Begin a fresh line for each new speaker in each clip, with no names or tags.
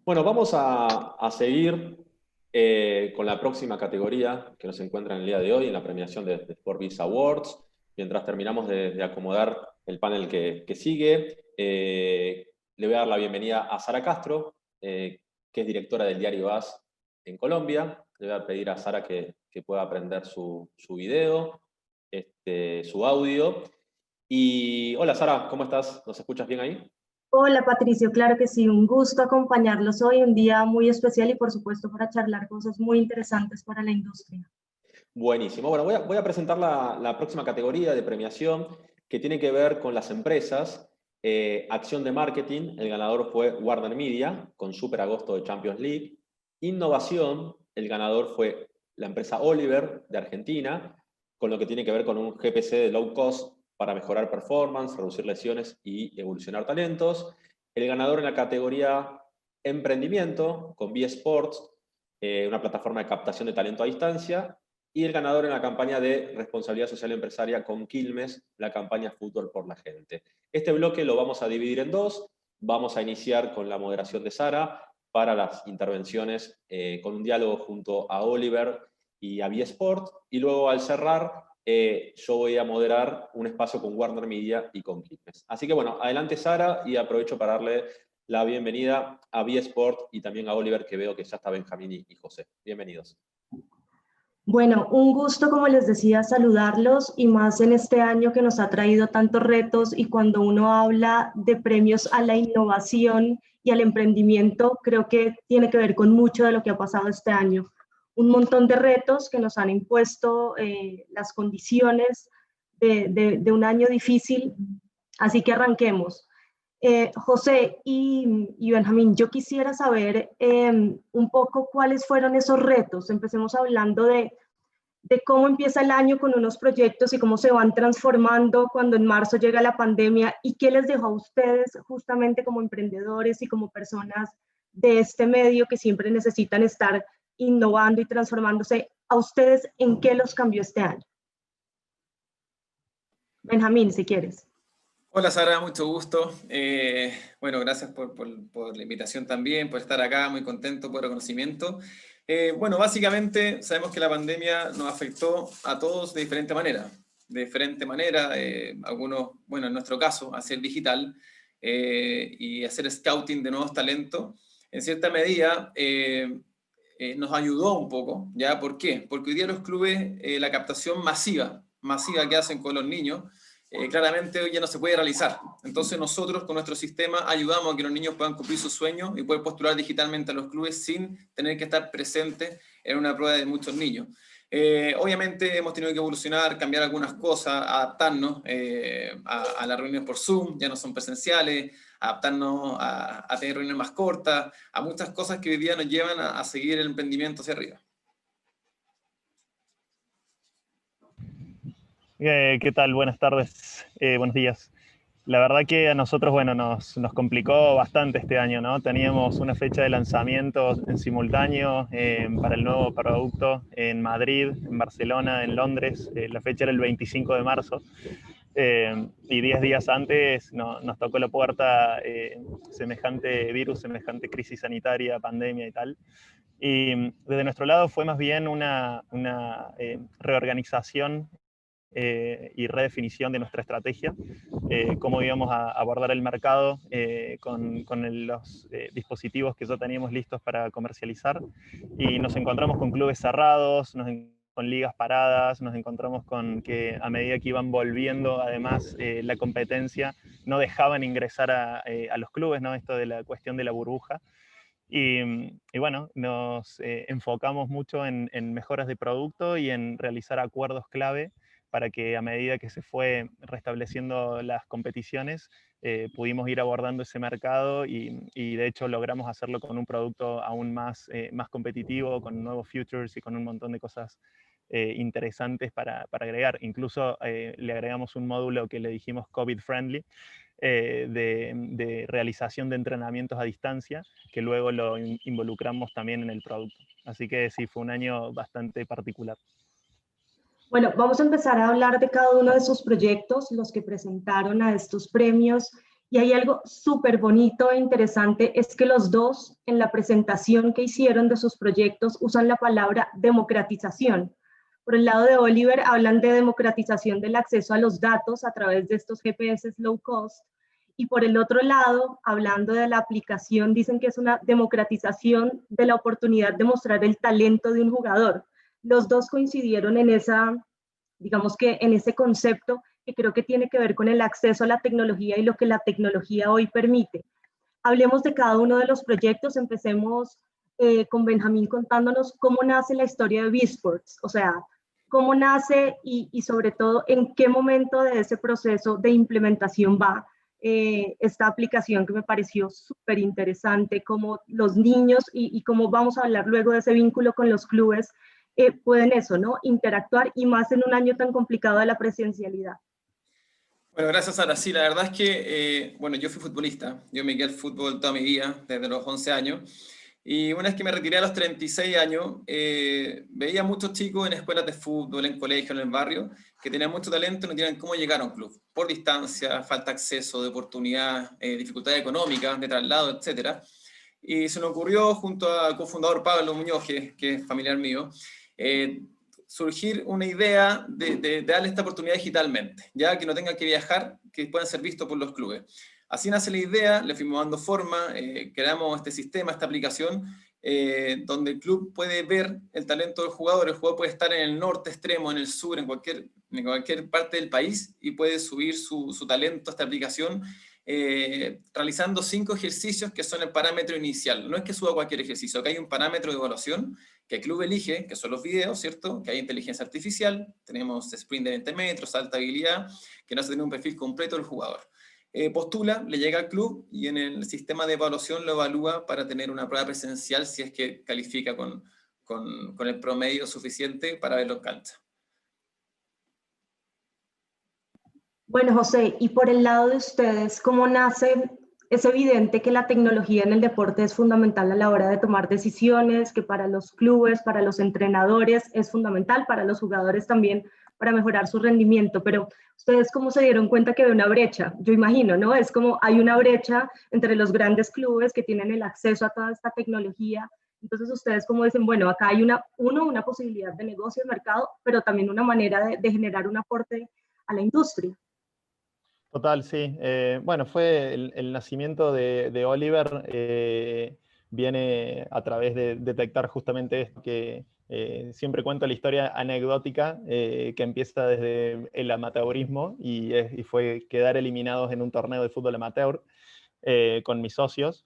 Bueno, vamos a seguir con la próxima categoría que nos encuentra en el día de hoy, en la premiación de Forbes Awards. Mientras terminamos de acomodar el panel que sigue, le voy a dar la bienvenida a Sara Castro, que es directora del diario AS en Colombia. Le voy a pedir a Sara que pueda aprender su video, su audio. Y hola Sara, ¿cómo estás? ¿Nos escuchas bien ahí?
Hola Patricio, claro que sí, un gusto acompañarlos hoy, un día muy especial y por supuesto para charlar cosas muy interesantes para la industria.
Buenísimo. Bueno, voy a presentar la próxima categoría de premiación que tiene que ver con las empresas. Acción de marketing, el ganador fue Warner Media con Super Agosto de Champions League. Innovación, el ganador fue la empresa Oliver de Argentina, con lo que tiene que ver con un GPC de low cost para mejorar performance, reducir lesiones y evolucionar talentos. El ganador en la categoría emprendimiento con B-Sports, una plataforma de captación de talento a distancia, y el ganador en la campaña de responsabilidad social empresaria con Quilmes, la campaña Fútbol por la Gente. Este bloque lo vamos a dividir en dos. Vamos a iniciar con la moderación de Sara para las intervenciones con un diálogo junto a Oliver y a B-Sport, y luego al cerrar yo voy a moderar un espacio con Warner Media y con Quilmes. Así que bueno, adelante Sara, y aprovecho para darle la bienvenida a B-Sport y también a Oliver, que veo que ya está Benjamín y José. Bienvenidos.
Bueno, un gusto, como les decía, saludarlos y más en este año que nos ha traído tantos retos, y cuando uno habla de premios a la innovación y al emprendimiento, creo que tiene que ver con mucho de lo que ha pasado este año. Un montón de retos que nos han impuesto las condiciones de un año difícil, así que arranquemos. José y Benjamín, yo quisiera saber un poco cuáles fueron esos retos. Empecemos hablando de cómo empieza el año con unos proyectos y cómo se van transformando cuando en marzo llega la pandemia, y qué les dejó a ustedes justamente como emprendedores y como personas de este medio que siempre necesitan estar innovando y transformándose. ¿A ustedes en qué los cambió este año? Benjamín, si quieres.
Hola Sara, mucho gusto. Bueno, gracias por la invitación también, por estar acá, muy contento por el reconocimiento. Bueno, básicamente sabemos que la pandemia nos afectó a todos de diferente manera. De diferente manera, algunos, bueno, en nuestro caso, hacer digital y hacer scouting de nuevos talentos, en cierta medida nos ayudó un poco, ¿ya? ¿Por qué? Porque hoy día los clubes, la captación masiva que hacen con los niños, claramente hoy ya no se puede realizar. Entonces nosotros con nuestro sistema ayudamos a que los niños puedan cumplir sus sueños y poder postular digitalmente a los clubes sin tener que estar presentes en una prueba de muchos niños. Obviamente hemos tenido que evolucionar, cambiar algunas cosas, adaptarnos a las reuniones por Zoom, ya no son presenciales, adaptarnos a tener reuniones más cortas, a muchas cosas que hoy día nos llevan a seguir el emprendimiento hacia arriba.
¿Qué tal? Buenas tardes, buenos días. La verdad que a nosotros, bueno, nos complicó bastante este año, ¿no? Teníamos una fecha de lanzamiento en simultáneo para el nuevo producto en Madrid, en Barcelona, en Londres. La fecha era el 25 de marzo. Y 10 días antes nos tocó la puerta semejante virus, semejante crisis sanitaria, pandemia y tal. Y desde nuestro lado fue más bien una reorganización y redefinición de nuestra estrategia, cómo íbamos a abordar el mercado con los dispositivos que ya teníamos listos para comercializar, y nos encontramos con clubes cerrados, con ligas paradas, nos encontramos con que a medida que iban volviendo, además, la competencia no dejaban ingresar a los clubes, ¿no? Esto de la cuestión de la burbuja. Y bueno, nos enfocamos mucho en mejoras de producto y en realizar acuerdos clave para que a medida que se fue restableciendo las competiciones, pudimos ir abordando ese mercado y de hecho logramos hacerlo con un producto aún más competitivo, con nuevos features y con un montón de cosas interesantes para agregar. Incluso le agregamos un módulo que le dijimos COVID-friendly, de realización de entrenamientos a distancia, que luego lo involucramos también en el producto. Así que sí, fue un año bastante particular.
Bueno, vamos a empezar a hablar de cada uno de sus proyectos, los que presentaron a estos premios, Y hay algo súper bonito e interesante, es que los dos en la presentación que hicieron de sus proyectos usan la palabra democratización. Por el lado de Oliver hablan de democratización del acceso a los datos a través de estos GPS low cost, y por el otro lado, hablando de la aplicación, dicen que es una democratización de la oportunidad de mostrar el talento de un jugador. Los dos coincidieron en esa, digamos que en ese concepto que creo que tiene que ver con el acceso a la tecnología y lo que la tecnología hoy permite. Hablemos de cada uno de los proyectos, empecemos con Benjamín contándonos cómo nace la historia de B-Sports, o sea, cómo nace y sobre todo en qué momento de ese proceso de implementación va esta aplicación que me pareció súper interesante, cómo los niños y cómo vamos a hablar luego de ese vínculo con los clubes pueden eso, ¿no? Interactuar y más en un año tan complicado de la presencialidad.
Bueno, gracias, Sara. Sí, la verdad es que, bueno, yo fui futbolista. Yo me quedé al fútbol toda mi vida, desde los 11 años. Y una vez que me retiré a los 36 años, veía muchos chicos en escuelas de fútbol, en colegios, en el barrio, que tenían mucho talento y no tenían cómo llegar a un club. Por distancia, falta de acceso, de oportunidad, dificultades económicas, de traslado, etc. Y se me ocurrió, junto al cofundador Pablo Muñoz, que es familiar mío, surgir una idea de darle esta oportunidad digitalmente, ya que no tengan que viajar, que puedan ser vistos por los clubes. Así nace la idea, le fuimos dando forma, creamos este sistema, esta aplicación, donde el club puede ver el talento del jugador. El jugador puede estar en el norte extremo, en el sur, en cualquier parte del país, y puede subir su talento a esta aplicación, realizando 5 ejercicios que son el parámetro inicial. No es que suba cualquier ejercicio, acá hay un parámetro de evaluación que el club elige, que son los videos, ¿cierto? Que hay inteligencia artificial, tenemos sprint de 20 metros, alta habilidad, que nos hace tener un perfil completo del jugador. Postula, le llega al club y en el sistema de evaluación lo evalúa para tener una prueba presencial si es que califica con el promedio suficiente para verlo en cancha.
Bueno, José, y por el lado de ustedes, ¿cómo nace? Es evidente que la tecnología en el deporte es fundamental a la hora de tomar decisiones, que para los clubes, para los entrenadores es fundamental, para los jugadores también, para mejorar su rendimiento, pero ustedes cómo se dieron cuenta que había una brecha, yo imagino, ¿no? Es como hay una brecha entre los grandes clubes que tienen el acceso a toda esta tecnología, entonces ustedes como dicen, bueno, acá hay una posibilidad de negocio, de mercado, pero también una manera de generar un aporte a la industria.
Total, sí. Bueno, fue el nacimiento de Oliver, viene a través de detectar justamente esto, que siempre cuento la historia anecdótica que empieza desde el amateurismo y fue quedar eliminados en un torneo de fútbol amateur con mis socios,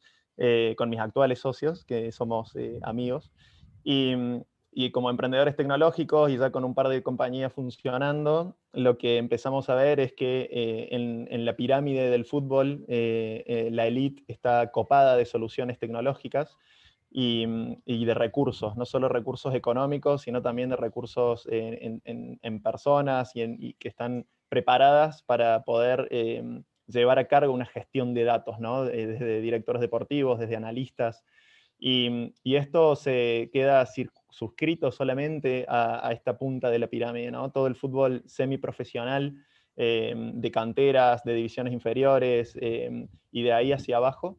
con mis actuales socios, que somos amigos. Y, y como emprendedores tecnológicos y ya con un par de compañías funcionando, lo que empezamos a ver es que en la pirámide del fútbol la elite está copada de soluciones tecnológicas y de recursos, no solo recursos económicos, sino también de recursos en personas y que están preparadas para poder llevar a cargo una gestión de datos, ¿no? Desde directores deportivos, desde analistas. Y esto se queda suscrito solamente a esta punta de la pirámide, ¿no? Todo el fútbol semiprofesional, de canteras, de divisiones inferiores y de ahí hacia abajo,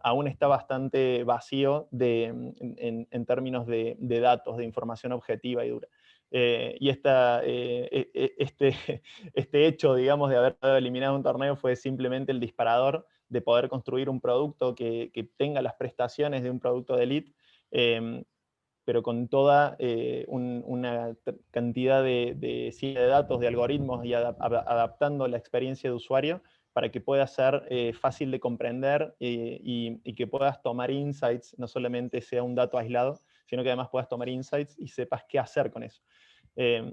aún está bastante vacío en términos de datos, de información objetiva y dura. Y este hecho, digamos, de haber eliminado un torneo fue simplemente el disparador de poder construir un producto que tenga las prestaciones de un producto de elite, pero con toda una cantidad de datos, de algoritmos y adaptando la experiencia de usuario para que pueda ser fácil de comprender y que puedas tomar insights, no solamente sea un dato aislado, sino que además puedas tomar insights y sepas qué hacer con eso.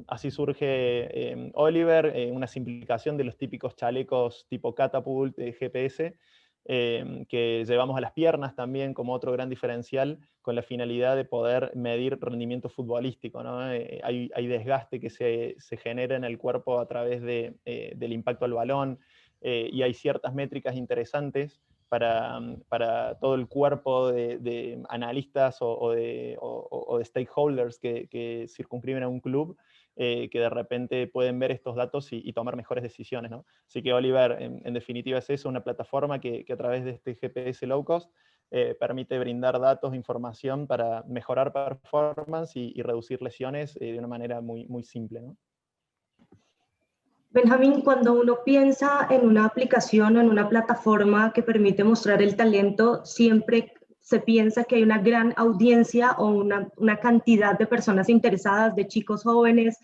Así surge Oliver, una simplificación de los típicos chalecos tipo Catapult de GPS, que llevamos a las piernas también como otro gran diferencial, con la finalidad de poder medir rendimiento futbolístico, ¿no? Hay desgaste que se genera en el cuerpo a través del impacto al balón, y hay ciertas métricas interesantes para todo el cuerpo de analistas o de stakeholders que circunscriben a un club, que de repente pueden ver estos datos y tomar mejores decisiones, ¿no? Así que Oliver, en definitiva es eso, una plataforma que a través de este GPS low cost permite brindar datos, información para mejorar performance y reducir lesiones de una manera muy, muy simple, ¿no?
Benjamín, cuando uno piensa en una aplicación o en una plataforma que permite mostrar el talento, siempre se piensa que hay una gran audiencia o una cantidad de personas interesadas, de chicos jóvenes,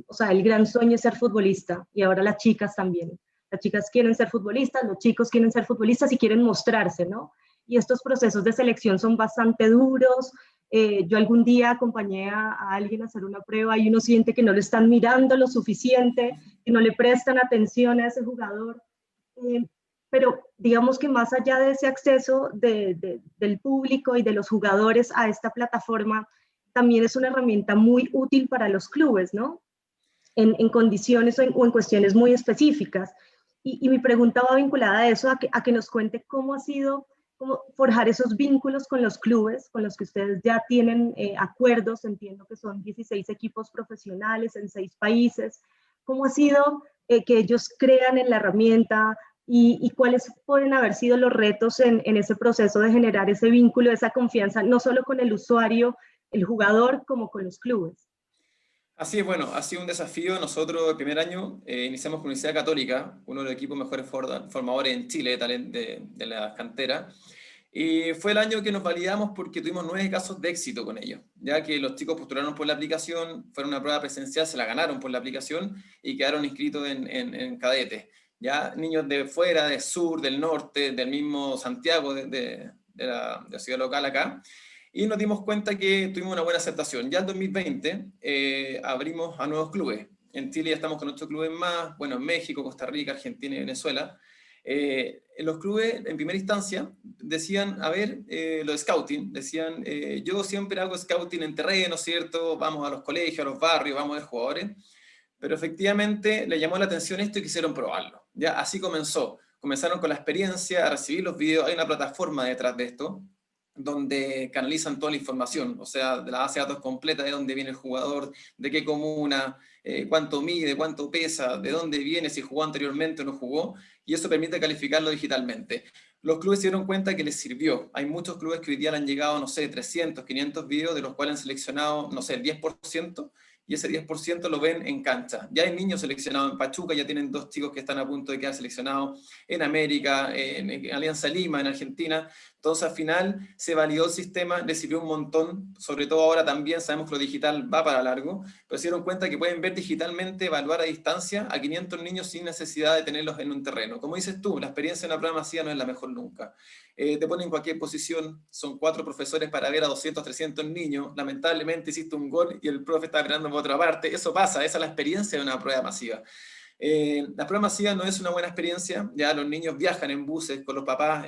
o sea, el gran sueño es ser futbolista, y ahora las chicas también. Las chicas quieren ser futbolistas, los chicos quieren ser futbolistas y quieren mostrarse, ¿no? Y estos procesos de selección son bastante duros. Yo algún día acompañé a alguien a hacer una prueba y uno siente que no le están mirando lo suficiente, que no le prestan atención a ese jugador. Pero digamos que más allá de ese acceso del público y de los jugadores a esta plataforma, también es una herramienta muy útil para los clubes, ¿no? En condiciones o en cuestiones muy específicas. Y mi pregunta va vinculada a eso, a que nos cuente cómo ha sido como forjar esos vínculos con los clubes, con los que ustedes ya tienen acuerdos, entiendo que son 16 equipos profesionales en 6 países. ¿Cómo ha sido que ellos crean en la herramienta y cuáles pueden haber sido los retos en ese proceso de generar ese vínculo, esa confianza, no solo con el usuario, el jugador, como con los clubes?
Así es, bueno, ha sido un desafío. Nosotros el primer año iniciamos con Universidad Católica, uno de los equipos mejores formadores en Chile de las canteras. Y fue el año que nos validamos porque tuvimos 9 casos de éxito con ellos, ya que los chicos postularon por la aplicación, fueron a una prueba presencial, se la ganaron por la aplicación y quedaron inscritos en cadetes. Ya niños de fuera, del sur, del norte, del mismo Santiago, de la ciudad local acá. Y nos dimos cuenta que tuvimos una buena aceptación. Ya en 2020 abrimos a nuevos clubes. En Chile ya estamos con 8 clubes más, bueno, en México, Costa Rica, Argentina y Venezuela. En los clubes, en primera instancia, decían, a ver, los scouting, decían, yo siempre hago scouting en terreno, ¿cierto? Vamos a los colegios, a los barrios, vamos a ver jugadores. Pero efectivamente le llamó la atención esto y quisieron probarlo. Ya así comenzó. Comenzaron con la experiencia, a recibir los videos. Hay una plataforma detrás de esto, donde canalizan toda la información, o sea, de la base de datos completa de dónde viene el jugador, de qué comuna, cuánto mide, cuánto pesa, de dónde viene, si jugó anteriormente o no jugó, y eso permite calificarlo digitalmente. Los clubes se dieron cuenta que les sirvió. Hay muchos clubes que hoy día le han llegado, no sé, 300, 500 videos, de los cuales han seleccionado, no sé, el 10%, y ese 10% lo ven en cancha. Ya hay niños seleccionados en Pachuca, ya tienen 2 chicos que están a punto de quedar seleccionados en América, en Alianza Lima, en Argentina. Entonces al final se validó el sistema, les sirvió un montón, sobre todo ahora también sabemos que lo digital va para largo, pero se dieron cuenta que pueden ver digitalmente, evaluar a distancia a 500 niños sin necesidad de tenerlos en un terreno. Como dices tú, la experiencia en una prueba masiva no es la mejor nunca. Te ponen en cualquier posición, son 4 profesores para ver a 200, 300 niños, lamentablemente hiciste un gol y el profe está mirando por otra parte, eso pasa, esa es la experiencia de una prueba masiva. La prueba masiva no es una buena experiencia, ya los niños viajan en buses con los papás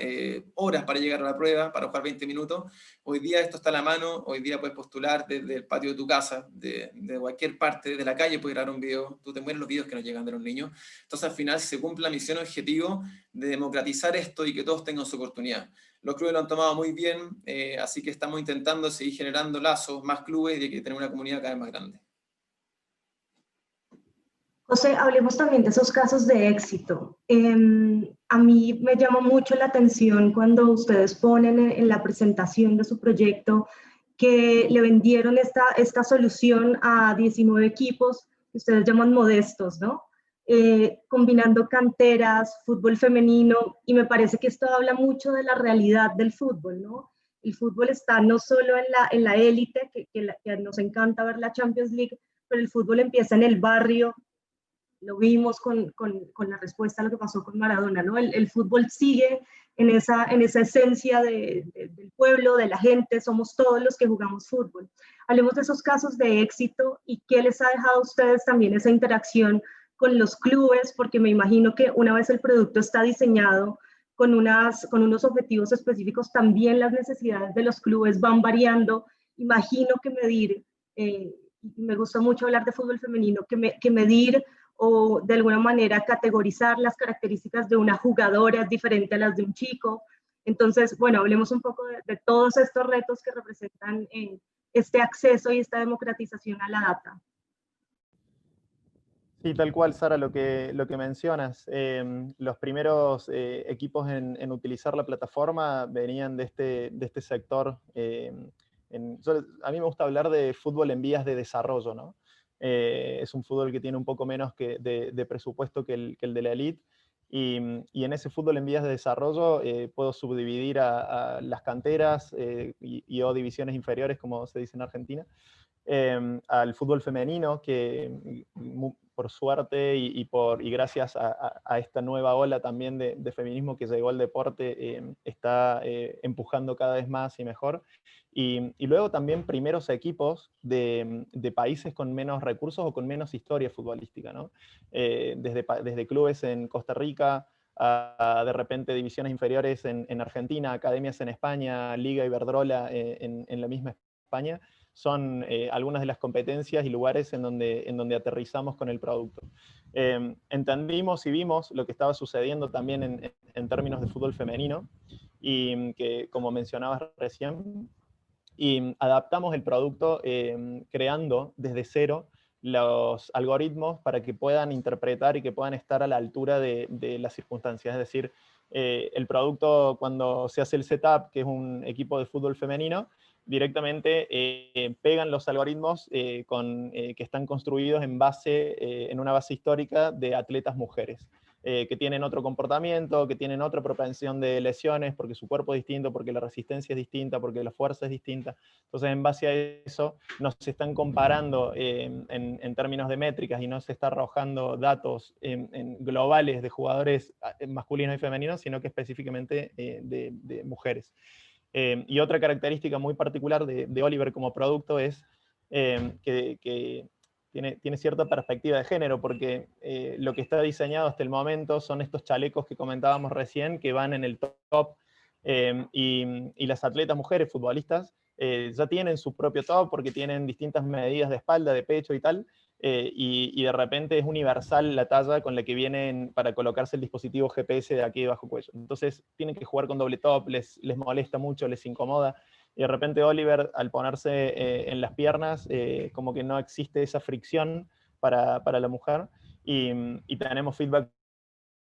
horas para llegar a la prueba, para jugar 20 minutos. Hoy día esto está a la mano, hoy día puedes postular desde el patio de tu casa, de cualquier parte, de la calle puedes grabar un video, tú te mueres los videos que nos llegan de los niños. Entonces al final se cumple la misión objetivo de democratizar esto y que todos tengan su oportunidad. Los clubes lo han tomado muy bien, así que estamos intentando seguir generando lazos, más clubes y que tener una comunidad cada vez más grande.
José, hablemos también de esos casos de éxito. A mí me llama mucho la atención cuando ustedes ponen en la presentación de su proyecto que le vendieron esta solución a 19 equipos que ustedes llaman modestos, ¿no? Combinando canteras, fútbol femenino, y me parece que esto habla mucho de la realidad del fútbol, ¿no? El fútbol está no solo en la élite, que nos encanta ver la Champions League, pero el fútbol empieza en el barrio. Lo vimos con la respuesta a lo que pasó con Maradona, ¿no? El fútbol sigue en esa esencia del pueblo, de la gente, somos todos los que jugamos fútbol. Hablemos de esos casos de éxito y qué les ha dejado a ustedes también esa interacción con los clubes, porque me imagino que una vez el producto está diseñado con unos objetivos específicos, también las necesidades de los clubes van variando. Imagino que medir, me gusta mucho hablar de fútbol femenino, que medir o de alguna manera categorizar las características de una jugadora diferente a las de un chico. Entonces, bueno, hablemos un poco de todos estos retos que representan este acceso y esta democratización a la data.
Sí, tal cual, Sara, lo que mencionas. Los primeros equipos en utilizar la plataforma venían de este sector. A mí me gusta hablar de fútbol en vías de desarrollo, ¿no? Es un fútbol que tiene un poco menos de presupuesto que el de la elite. Y en ese fútbol en vías de desarrollo puedo subdividir a las canteras o divisiones inferiores, como se dice en Argentina, al fútbol femenino, que por suerte y gracias a esta nueva ola también de feminismo que llegó al deporte, está empujando cada vez más y mejor. Y luego también primeros equipos de países con menos recursos o con menos historia futbolística, ¿no? Desde clubes en Costa Rica, a de repente divisiones inferiores en Argentina, academias en España, Liga Iberdrola en la misma España, son algunas de las competencias y lugares en donde aterrizamos con el producto. Entendimos y vimos lo que estaba sucediendo también en términos de fútbol femenino, y que, como mencionabas recién, y adaptamos el producto creando desde cero los algoritmos para que puedan interpretar y que puedan estar a la altura de las circunstancias. Es decir, el producto, cuando se hace el setup, que es un equipo de fútbol femenino, directamente pegan los algoritmos que están construidos en una base histórica de atletas mujeres. Que tienen otro comportamiento, que tienen otra propensión de lesiones, porque su cuerpo es distinto, porque la resistencia es distinta, porque la fuerza es distinta. Entonces, en base a eso, no se están comparando en términos de métricas y no se está arrojando datos globales de jugadores masculinos y femeninos, sino que específicamente de mujeres. Y otra característica muy particular de Oliver como producto es que tiene cierta perspectiva de género, porque lo que está diseñado hasta el momento son estos chalecos que comentábamos recién, que van en el top, y las atletas mujeres futbolistas ya tienen su propio top porque tienen distintas medidas de espalda, de pecho y tal, y de repente es universal la talla con la que vienen para colocarse el dispositivo GPS de aquí debajo cuello. Entonces tienen que jugar con doble top, les molesta mucho, les incomoda. Y de repente Oliver, al ponerse en las piernas, como que no existe esa fricción para la mujer, y tenemos feedback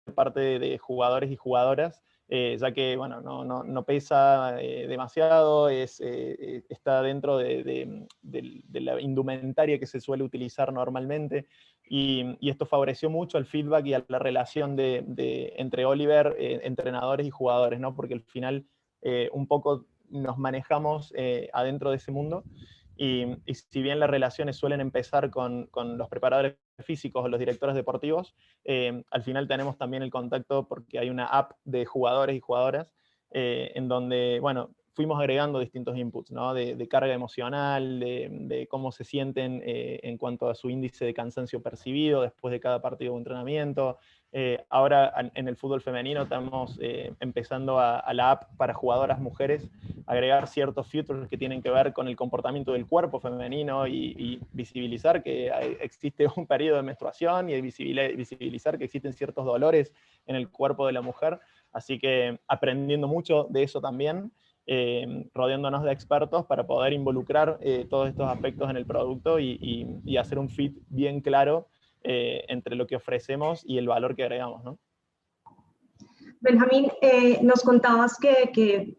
de parte de jugadores y jugadoras, ya que bueno, no pesa demasiado, está dentro de la indumentaria que se suele utilizar normalmente, y esto favoreció mucho el feedback y a la relación entre Oliver, entrenadores y jugadores, ¿no? Porque al final un poco nos manejamos adentro de ese mundo, y si bien las relaciones suelen empezar con los preparadores físicos o los directores deportivos, al final tenemos también el contacto porque hay una app de jugadores y jugadoras en donde, bueno, fuimos agregando distintos inputs, ¿no? De carga emocional, de cómo se sienten en cuanto a su índice de cansancio percibido después de cada partido de entrenamiento. Ahora en el fútbol femenino estamos empezando a la app para jugadoras mujeres agregar ciertos features que tienen que ver con el comportamiento del cuerpo femenino y visibilizar que existe un periodo de menstruación y visibilizar que existen ciertos dolores en el cuerpo de la mujer. Así que aprendiendo mucho de eso también, rodeándonos de expertos para poder involucrar todos estos aspectos en el producto y hacer un fit bien claro entre lo que ofrecemos y el valor que agregamos, ¿no?
Benjamín, nos contabas que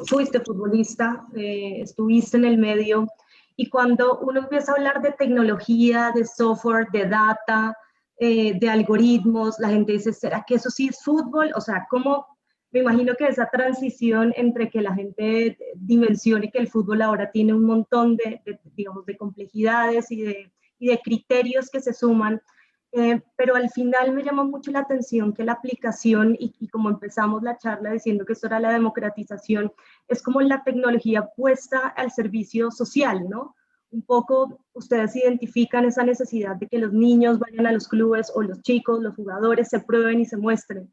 fuiste futbolista, estuviste en el medio, y cuando uno empieza a hablar de tecnología, de software, de data, de algoritmos, la gente dice, ¿será que eso sí es fútbol? O sea, ¿cómo? Me imagino que esa transición entre que la gente dimensione que el fútbol ahora tiene un montón digamos, de complejidades y de criterios que se suman. Pero al final me llamó mucho la atención que la aplicación, y como empezamos la charla diciendo que esto era la democratización, es como la tecnología puesta al servicio social, ¿no? Un poco ustedes identifican esa necesidad de que los niños vayan a los clubes, o los chicos, los jugadores, se prueben y se muestren.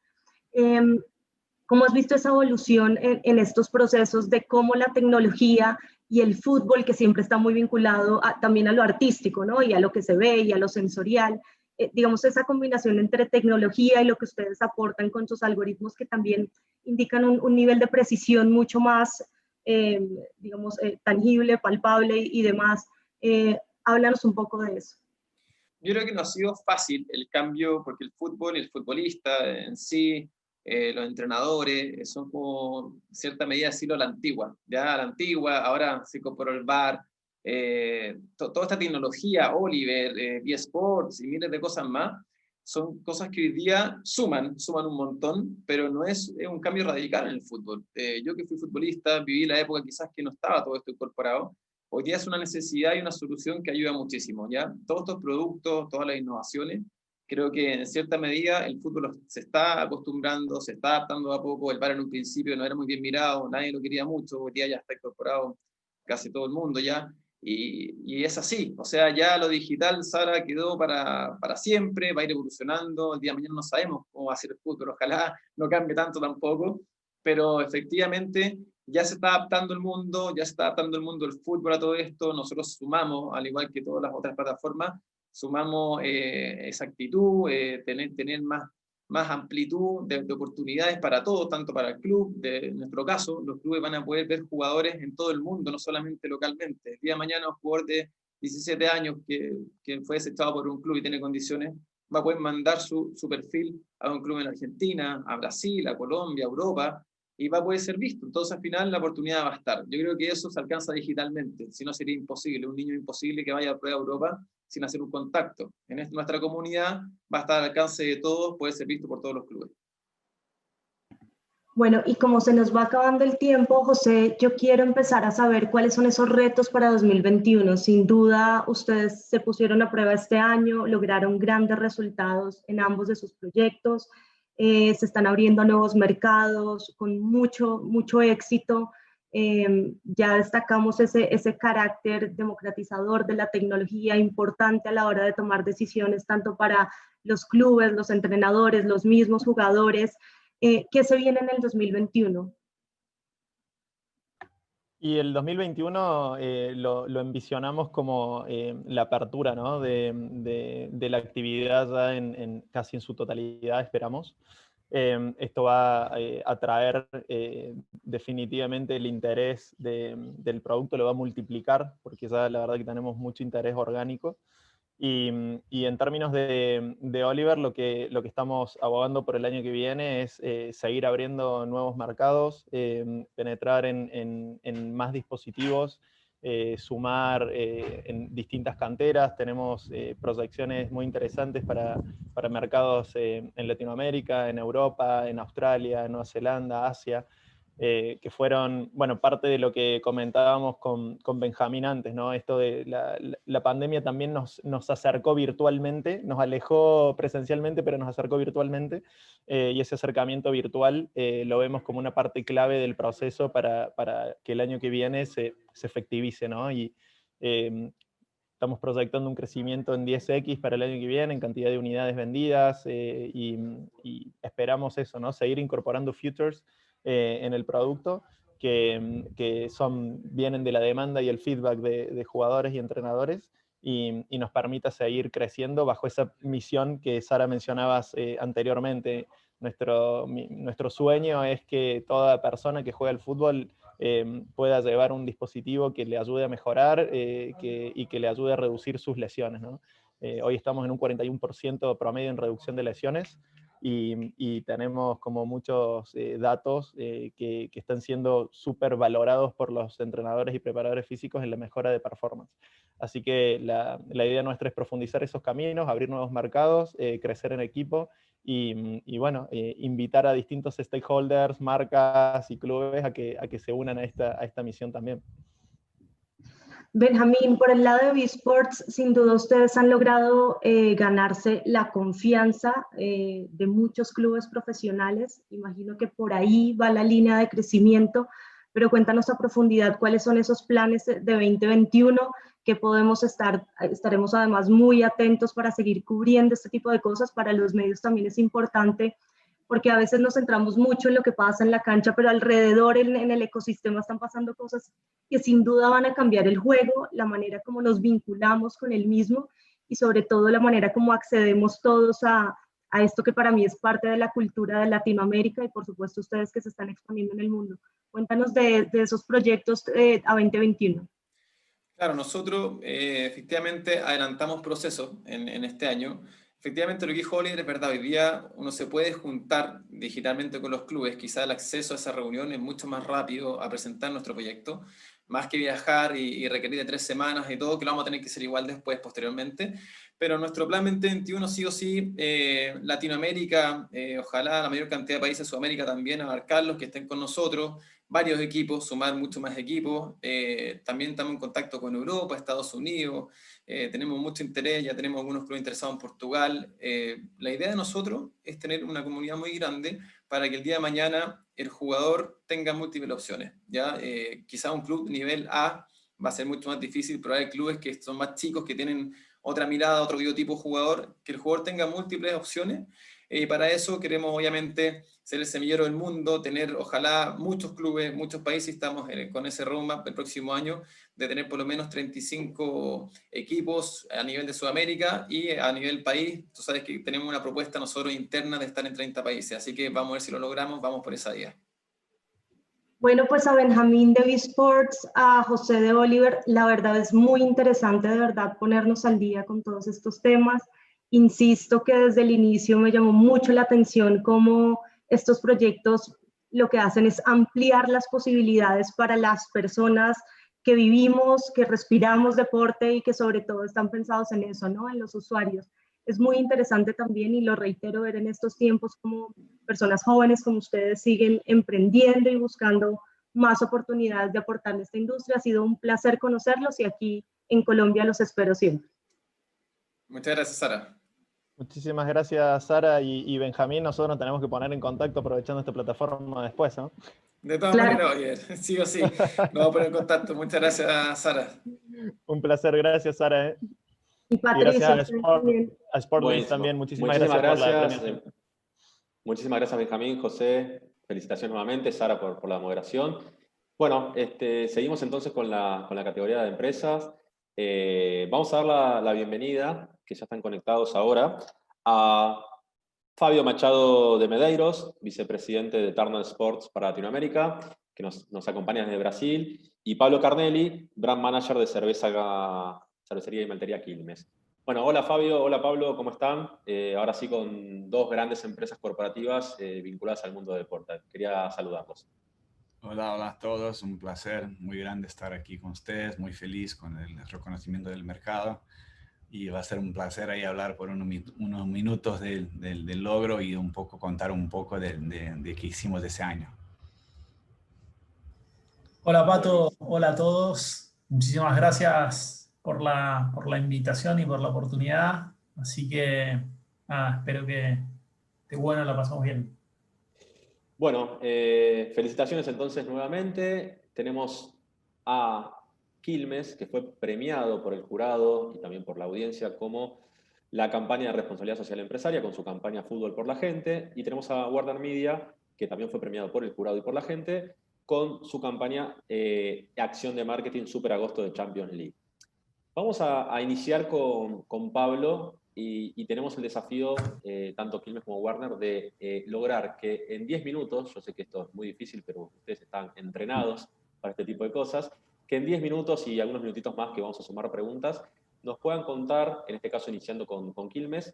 ¿Cómo has visto esa evolución en estos procesos de cómo la tecnología y el fútbol, que siempre está muy vinculado también a lo artístico, ¿no? Y a lo que se ve y a lo sensorial, digamos, esa combinación entre tecnología y lo que ustedes aportan con sus algoritmos, que también indican un nivel de precisión mucho más, digamos, tangible, palpable y demás? Háblanos un poco de eso.
yo creo que no ha sido fácil el cambio, porque el fútbol y el futbolista en sí, los entrenadores, son como, en cierta medida, decirlo a la antigua. Ya a la antigua, ahora se incorporó el VAR, toda esta tecnología, Oliver, eSports y miles de cosas más, son cosas que hoy día suman un montón, pero no es un cambio radical en el fútbol. Yo que fui futbolista, viví la época quizás que no estaba todo esto incorporado. Hoy día es una necesidad y una solución que ayuda muchísimo, ¿ya? Todos estos productos, todas las innovaciones, creo que en cierta medida el fútbol se está acostumbrando, se está adaptando a poco. El VAR en un principio no era muy bien mirado, nadie lo quería mucho, hoy día ya está incorporado casi todo el mundo ya. Y es así, o sea, ya lo digital, Sara, quedó para siempre, va a ir evolucionando. El día de mañana no sabemos cómo va a ser el fútbol, ojalá no cambie tanto tampoco, pero efectivamente ya se está adaptando el mundo, ya se está adaptando el mundo del fútbol a todo esto. Nosotros sumamos, al igual que todas las otras plataformas, sumamos esa actitud, tener más amplitud de oportunidades para todos, tanto para el club, en nuestro caso, los clubes van a poder ver jugadores en todo el mundo, no solamente localmente. El día de mañana un jugador de 17 años que fue desechado por un club y tiene condiciones, va a poder mandar su perfil a un club en Argentina, a Brasil, a Colombia, a Europa, y va a poder ser visto. Entonces al final la oportunidad va a estar. Yo creo que eso se alcanza digitalmente, si no sería imposible, un niño imposible que vaya a prueba a Europa sin hacer un contacto. En nuestra comunidad va a estar al alcance de todos, puede ser visto por todos los clubes.
Bueno, y como se nos va acabando el tiempo, José, yo quiero empezar a saber cuáles son esos retos para 2021. Sin duda, ustedes se pusieron a prueba este año, lograron grandes resultados en ambos de sus proyectos, se están abriendo nuevos mercados con mucho éxito. Ya destacamos ese carácter democratizador de la tecnología, importante a la hora de tomar decisiones, tanto para los clubes, los entrenadores, los mismos jugadores. ¿Qué se viene en el 2021?
Y el 2021 lo envisionamos como la apertura, ¿no? de la actividad ya casi en su totalidad, esperamos. Esto va a atraer definitivamente el interés del producto, lo va a multiplicar, porque ya la verdad que tenemos mucho interés orgánico. Y en términos de Oliver, lo que estamos abogando por el año que viene es seguir abriendo nuevos mercados, penetrar en más dispositivos, sumar en distintas canteras. Tenemos proyecciones muy interesantes para mercados en Latinoamérica, en Europa, en Australia, en Nueva Zelanda, Asia. Que fueron, bueno, parte de lo que comentábamos con Benjamín antes, ¿no? Esto de la pandemia también nos acercó virtualmente, nos alejó presencialmente, pero nos acercó virtualmente, y ese acercamiento virtual lo vemos como una parte clave del proceso para que el año que viene se efectivice, ¿no? Y estamos proyectando un crecimiento en 10x para el año que viene, en cantidad de unidades vendidas, y esperamos eso, ¿no? Seguir incorporando futures en el producto que vienen de la demanda y el feedback de jugadores y entrenadores, y nos permita seguir creciendo bajo esa misión que Sara mencionabas anteriormente. Nuestro sueño es que toda persona que juega al fútbol pueda llevar un dispositivo que le ayude a mejorar y que le ayude a reducir sus lesiones, ¿no? Hoy estamos en un 41% promedio en reducción de lesiones, y tenemos como muchos datos que están siendo súper valorados por los entrenadores y preparadores físicos en la mejora de performance. Así que la idea nuestra es profundizar esos caminos, abrir nuevos mercados, crecer en equipo y bueno, invitar a distintos stakeholders, marcas y clubes a que se unan a esta misión también.
Benjamín, por el lado de eSports, sin duda ustedes han logrado ganarse la confianza de muchos clubes profesionales. Imagino que por ahí va la línea de crecimiento, pero cuéntanos a profundidad cuáles son esos planes de 2021 que estaremos además muy atentos para seguir cubriendo este tipo de cosas. Para los medios también es importante, porque a veces nos centramos mucho en lo que pasa en la cancha, pero alrededor en el ecosistema están pasando cosas que sin duda van a cambiar el juego, la manera como nos vinculamos con el mismo y sobre todo la manera como accedemos todos a esto que para mí es parte de la cultura de Latinoamérica y por supuesto ustedes que se están exponiendo en el mundo. Cuéntanos de esos proyectos a 2021.
Claro, nosotros efectivamente adelantamos procesos en este año. Efectivamente, lo que dijo Oliver es verdad. Hoy día uno se puede juntar digitalmente con los clubes. Quizá el acceso a esa reunión es mucho más rápido a presentar nuestro proyecto, más que viajar y requerir de 3 semanas y todo, que lo vamos a tener que hacer igual después, posteriormente. Pero nuestro plan 2021 sí o sí, Latinoamérica, ojalá la mayor cantidad de países de Sudamérica también, abarcarlos, que estén con nosotros, varios equipos, sumar mucho más equipos. También estamos en contacto con Europa, Estados Unidos, tenemos mucho interés, ya tenemos algunos clubes interesados en Portugal. La idea de nosotros es tener una comunidad muy grande para que el día de mañana el jugador tenga múltiples opciones. ¿Ya? Quizá un club nivel A va a ser mucho más difícil, pero hay clubes que son más chicos, que tienen otra mirada, otro biotipo de jugador, que el jugador tenga múltiples opciones. Para eso queremos obviamente ser el semillero del mundo, tener ojalá muchos clubes, muchos países. Estamos con ese roadmap el próximo año de tener por lo menos 35 equipos a nivel de Sudamérica y a nivel país. Tú sabes que tenemos una propuesta nosotros interna de estar en 30 países, así que vamos a ver si lo logramos, vamos por esa vía.
Bueno, pues a Benjamín de V-Sports, a José de Oliver, la verdad es muy interesante de verdad ponernos al día con todos estos temas. Insisto que desde el inicio me llamó mucho la atención cómo estos proyectos lo que hacen es ampliar las posibilidades para las personas que vivimos, que respiramos deporte y que sobre todo están pensados en eso, ¿no? En los usuarios. Es muy interesante también, y lo reitero, ver en estos tiempos como personas jóvenes como ustedes siguen emprendiendo y buscando más oportunidades de aportar a esta industria. Ha sido un placer conocerlos y aquí en Colombia los espero siempre.
Muchas gracias, Sara.
Muchísimas gracias, Sara y Benjamín. Nosotros nos tenemos que poner en contacto aprovechando esta plataforma después, ¿no?
De todas maneras, Oyer, sí o sí, nos vamos a poner en contacto. Muchas gracias, Sara.
Un placer, gracias, Sara.
Y Patricia,
gracias a Sportlinks también. Muchísimas gracias por la premiación.
Muchísimas gracias, Benjamín, José. Felicitaciones nuevamente, Sara, por la moderación. Bueno, seguimos entonces con la categoría de empresas. Vamos a dar la bienvenida, que ya están conectados ahora, a Fabio Machado de Medeiros, vicepresidente de Turner Sports para Latinoamérica, que nos acompaña desde Brasil, y Pablo Carnelli, brand manager de cervecería y maltería Quilmes. Bueno, hola Fabio, hola Pablo, ¿cómo están? Ahora sí con dos grandes empresas corporativas vinculadas al mundo del deporte. Quería saludarlos.
Hola, hola a todos. Un placer muy grande estar aquí con ustedes. Muy feliz con el reconocimiento del mercado. Y va a ser un placer ahí hablar por unos minutos del logro y contar un poco de qué hicimos ese año.
Hola Pato, hola a todos. Muchísimas gracias por la invitación y por la oportunidad. Así que espero que bueno, la pasamos bien.
Bueno, felicitaciones entonces nuevamente. Tenemos a Quilmes, que fue premiado por el jurado y también por la audiencia como la campaña de responsabilidad social empresaria con su campaña Fútbol por la Gente. Y tenemos a Warner Media, que también fue premiado por el jurado y por la gente, con su campaña Acción de Marketing Super Agosto de Champions League. Vamos a iniciar con Pablo y tenemos el desafío, tanto Quilmes como Warner, de lograr que en 10 minutos, yo sé que esto es muy difícil, pero ustedes están entrenados para este tipo de cosas, que en 10 minutos y algunos minutitos más que vamos a sumar preguntas, nos puedan contar, en este caso iniciando con Quilmes,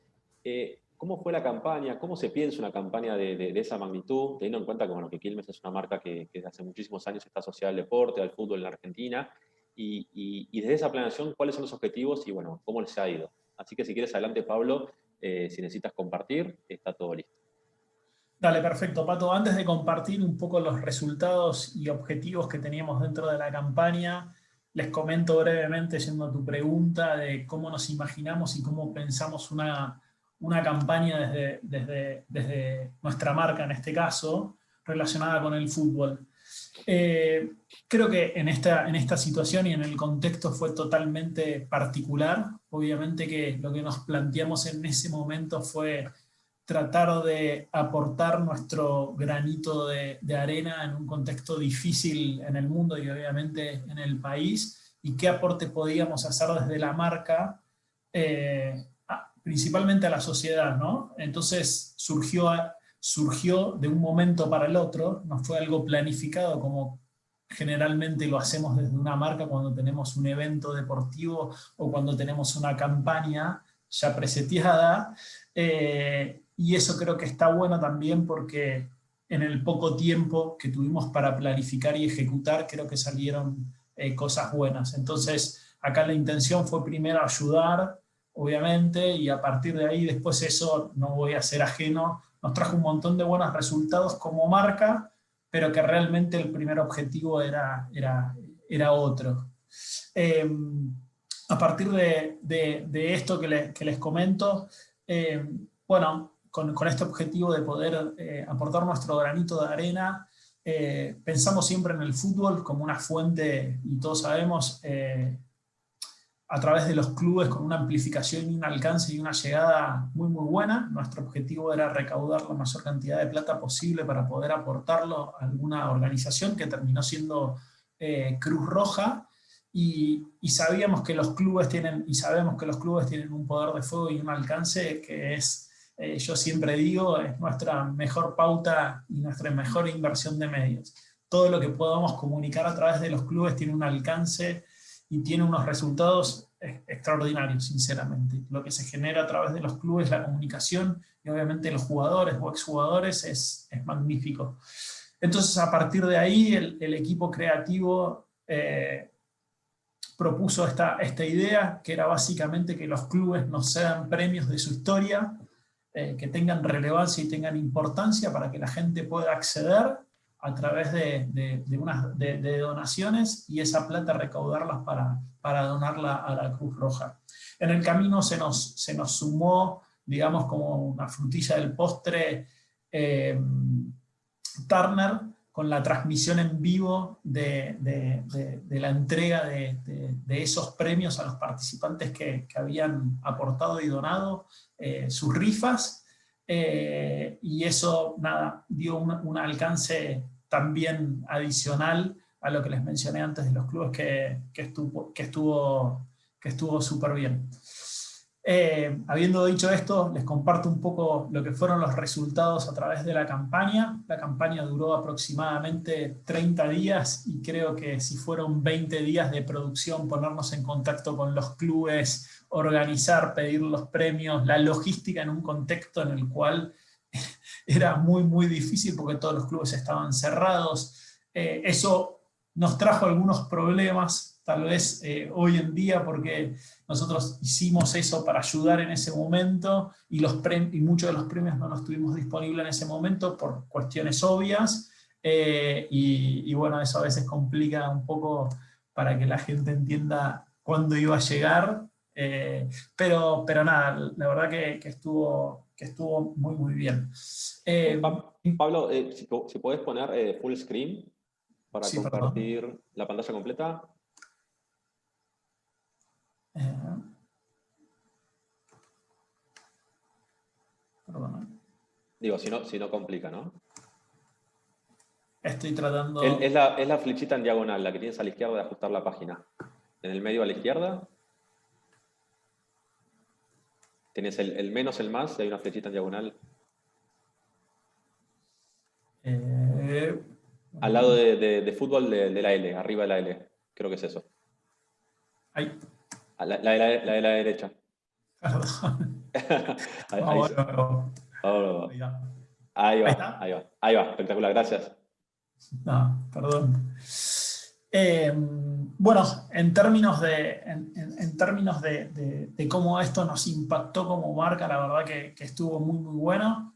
cómo fue la campaña, cómo se piensa una campaña de esa magnitud, teniendo en cuenta que, bueno, que Quilmes es una marca que desde hace muchísimos años está asociada al deporte, al fútbol en la Argentina, y desde esa planeación, ¿cuáles son los objetivos y, bueno, cómo les ha ido? Así que si quieres, adelante, Pablo, si necesitas compartir, está todo listo.
Dale, perfecto, Pato. Antes de compartir un poco los resultados y objetivos que teníamos dentro de la campaña, les comento brevemente, yendo a tu pregunta, de cómo nos imaginamos y cómo pensamos una campaña desde nuestra marca, en este caso, relacionada con el fútbol. Creo que en esta situación y en el contexto fue totalmente particular. Obviamente que lo que nos planteamos en ese momento fue tratar de aportar nuestro granito de arena en un contexto difícil en el mundo y obviamente en el país, y qué aporte podíamos hacer desde la marca, principalmente a la sociedad, ¿no? Entonces surgió de un momento para el otro, no fue algo planificado como generalmente lo hacemos desde una marca cuando tenemos un evento deportivo o cuando tenemos una campaña ya preseteada, y eso creo que está bueno también porque en el poco tiempo que tuvimos para planificar y ejecutar, creo que salieron cosas buenas. Entonces, acá la intención fue primero ayudar, obviamente, y a partir de ahí, después eso, no voy a ser ajeno, nos trajo un montón de buenos resultados como marca, pero que realmente el primer objetivo era otro. A partir de esto que les comento, bueno, con este objetivo de poder aportar nuestro granito de arena, pensamos siempre en el fútbol como una fuente, y todos sabemos, a través de los clubes con una amplificación y un alcance y una llegada muy muy buena. Nuestro objetivo era recaudar la mayor cantidad de plata posible para poder aportarlo a alguna organización, que terminó siendo Cruz Roja, y sabíamos que los clubes tienen, y sabemos que los clubes tienen un poder de fuego y un alcance que es, yo siempre digo, es nuestra mejor pauta y nuestra mejor inversión de medios. Todo lo que podamos comunicar a través de los clubes tiene un alcance y tiene unos resultados extraordinarios, sinceramente. Lo que se genera a través de los clubes, la comunicación, y obviamente los jugadores o exjugadores, es magnífico. Entonces, a partir de ahí, el equipo creativo propuso esta idea, que era básicamente que los clubes nos cedan premios de su historia, que tengan relevancia y tengan importancia para que la gente pueda acceder a través de donaciones, y esa plata recaudarlas para donarla a la Cruz Roja. En el camino se nos sumó, digamos, como una frutilla del postre, Turner, con la transmisión en vivo de la entrega de esos premios a los participantes que habían aportado y donado sus rifas, y eso, nada, dio un alcance también adicional a lo que les mencioné antes de los clubes, que estuvo súper bien. Habiendo dicho esto, les comparto un poco lo que fueron los resultados a través de la campaña. La campaña duró aproximadamente 30 días, y creo que si fueron 20 días de producción, ponernos en contacto con los clubes, organizar, pedir los premios, la logística en un contexto en el cual era muy muy difícil porque todos los clubes estaban cerrados. Eso nos trajo algunos problemas, tal vez hoy en día, porque nosotros hicimos eso para ayudar en ese momento, y muchos de los premios no los tuvimos disponibles en ese momento por cuestiones obvias, y bueno, eso a veces complica un poco para que la gente entienda cuándo iba a llegar, pero nada, la verdad que estuvo muy muy bien.
Pablo, si podés poner full screen para
sí,
compartir
perdón.
la pantalla completa.
Perdón.
Digo, si no complica, ¿no?
Estoy tratando...
Es la flechita en diagonal, la que tienes a la izquierda de ajustar la página. En el medio a la izquierda tienes el menos, el más, y hay una flechita en diagonal. Al lado de fútbol de la L, arriba de la L. Creo que es eso.
Ahí.
La de la derecha.
Perdón.
Ahí va, espectacular, gracias.
No, perdón. Bueno, en términos de cómo esto nos impactó como marca, la verdad que estuvo muy muy bueno.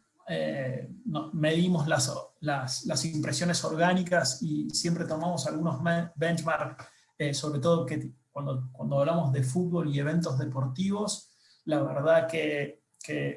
Medimos las impresiones orgánicas y siempre tomamos algunos benchmarks, sobre todo que cuando hablamos de fútbol y eventos deportivos. La verdad que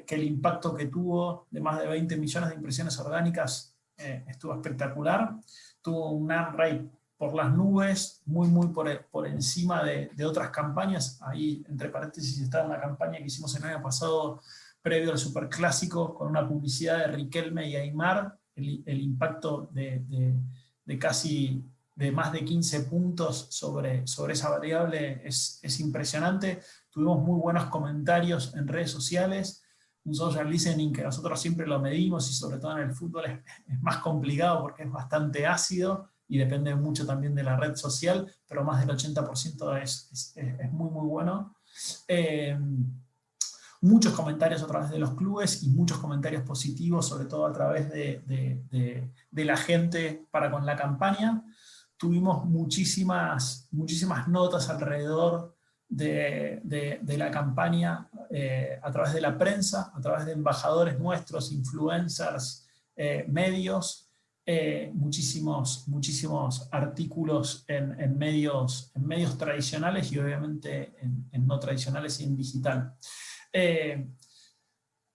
el impacto que tuvo de más de 20 millones de impresiones orgánicas estuvo espectacular. Tuvo un earn rate por las nubes, muy muy por encima de otras campañas. Ahí, entre paréntesis, está una campaña que hicimos el año pasado previo al Superclásico, con una publicidad de Riquelme y Aimar. El impacto de casi de más de 15 puntos sobre esa variable es impresionante. Tuvimos muy buenos comentarios en redes sociales, un social listening que nosotros siempre lo medimos, y sobre todo en el fútbol es más complicado porque es bastante ácido, y depende mucho también de la red social, pero más del 80% es muy, muy bueno. Muchos comentarios a través de los clubes y muchos comentarios positivos, sobre todo a través de la gente para con la campaña. Tuvimos muchísimas notas alrededor de la campaña a través de la prensa, a través de embajadores nuestros, influencers, medios, muchísimos artículos en medios tradicionales y obviamente en no tradicionales y en digital.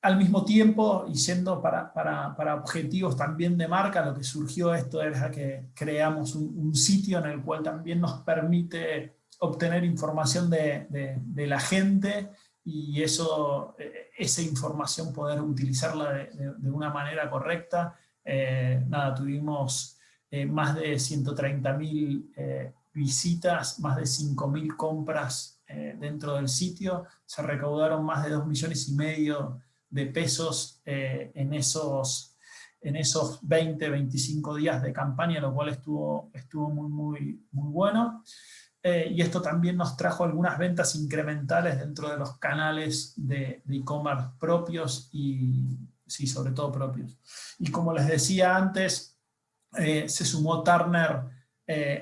Al mismo tiempo, y siendo para objetivos también de marca, lo que surgió esto era que creamos un sitio en el cual también nos permite obtener información de la gente y esa información poder utilizarla de una manera correcta. Tuvimos más de 130.000 visitas, más de 5.000 compras dentro del sitio, se recaudaron más de 2,5 millones de pesos en esos 20-25 días de campaña, lo cual estuvo muy bueno. Y esto también nos trajo algunas ventas incrementales dentro de los canales de e-commerce propios y sí, sobre todo propios. Y como les decía antes, se sumó Turner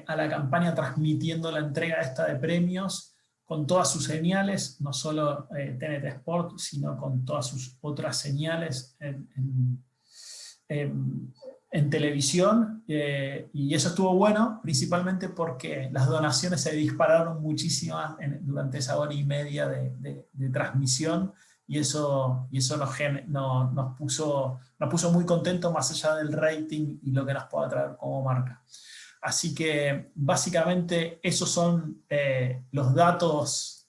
a la campaña transmitiendo la entrega esta de premios con todas sus señales, no solo TNT Sport, sino con todas sus otras señales en televisión, y eso estuvo bueno, principalmente porque las donaciones se dispararon muchísimas durante esa hora y media de transmisión, y eso nos puso muy contentos más allá del rating y lo que nos pueda traer como marca. Así que básicamente esos son los datos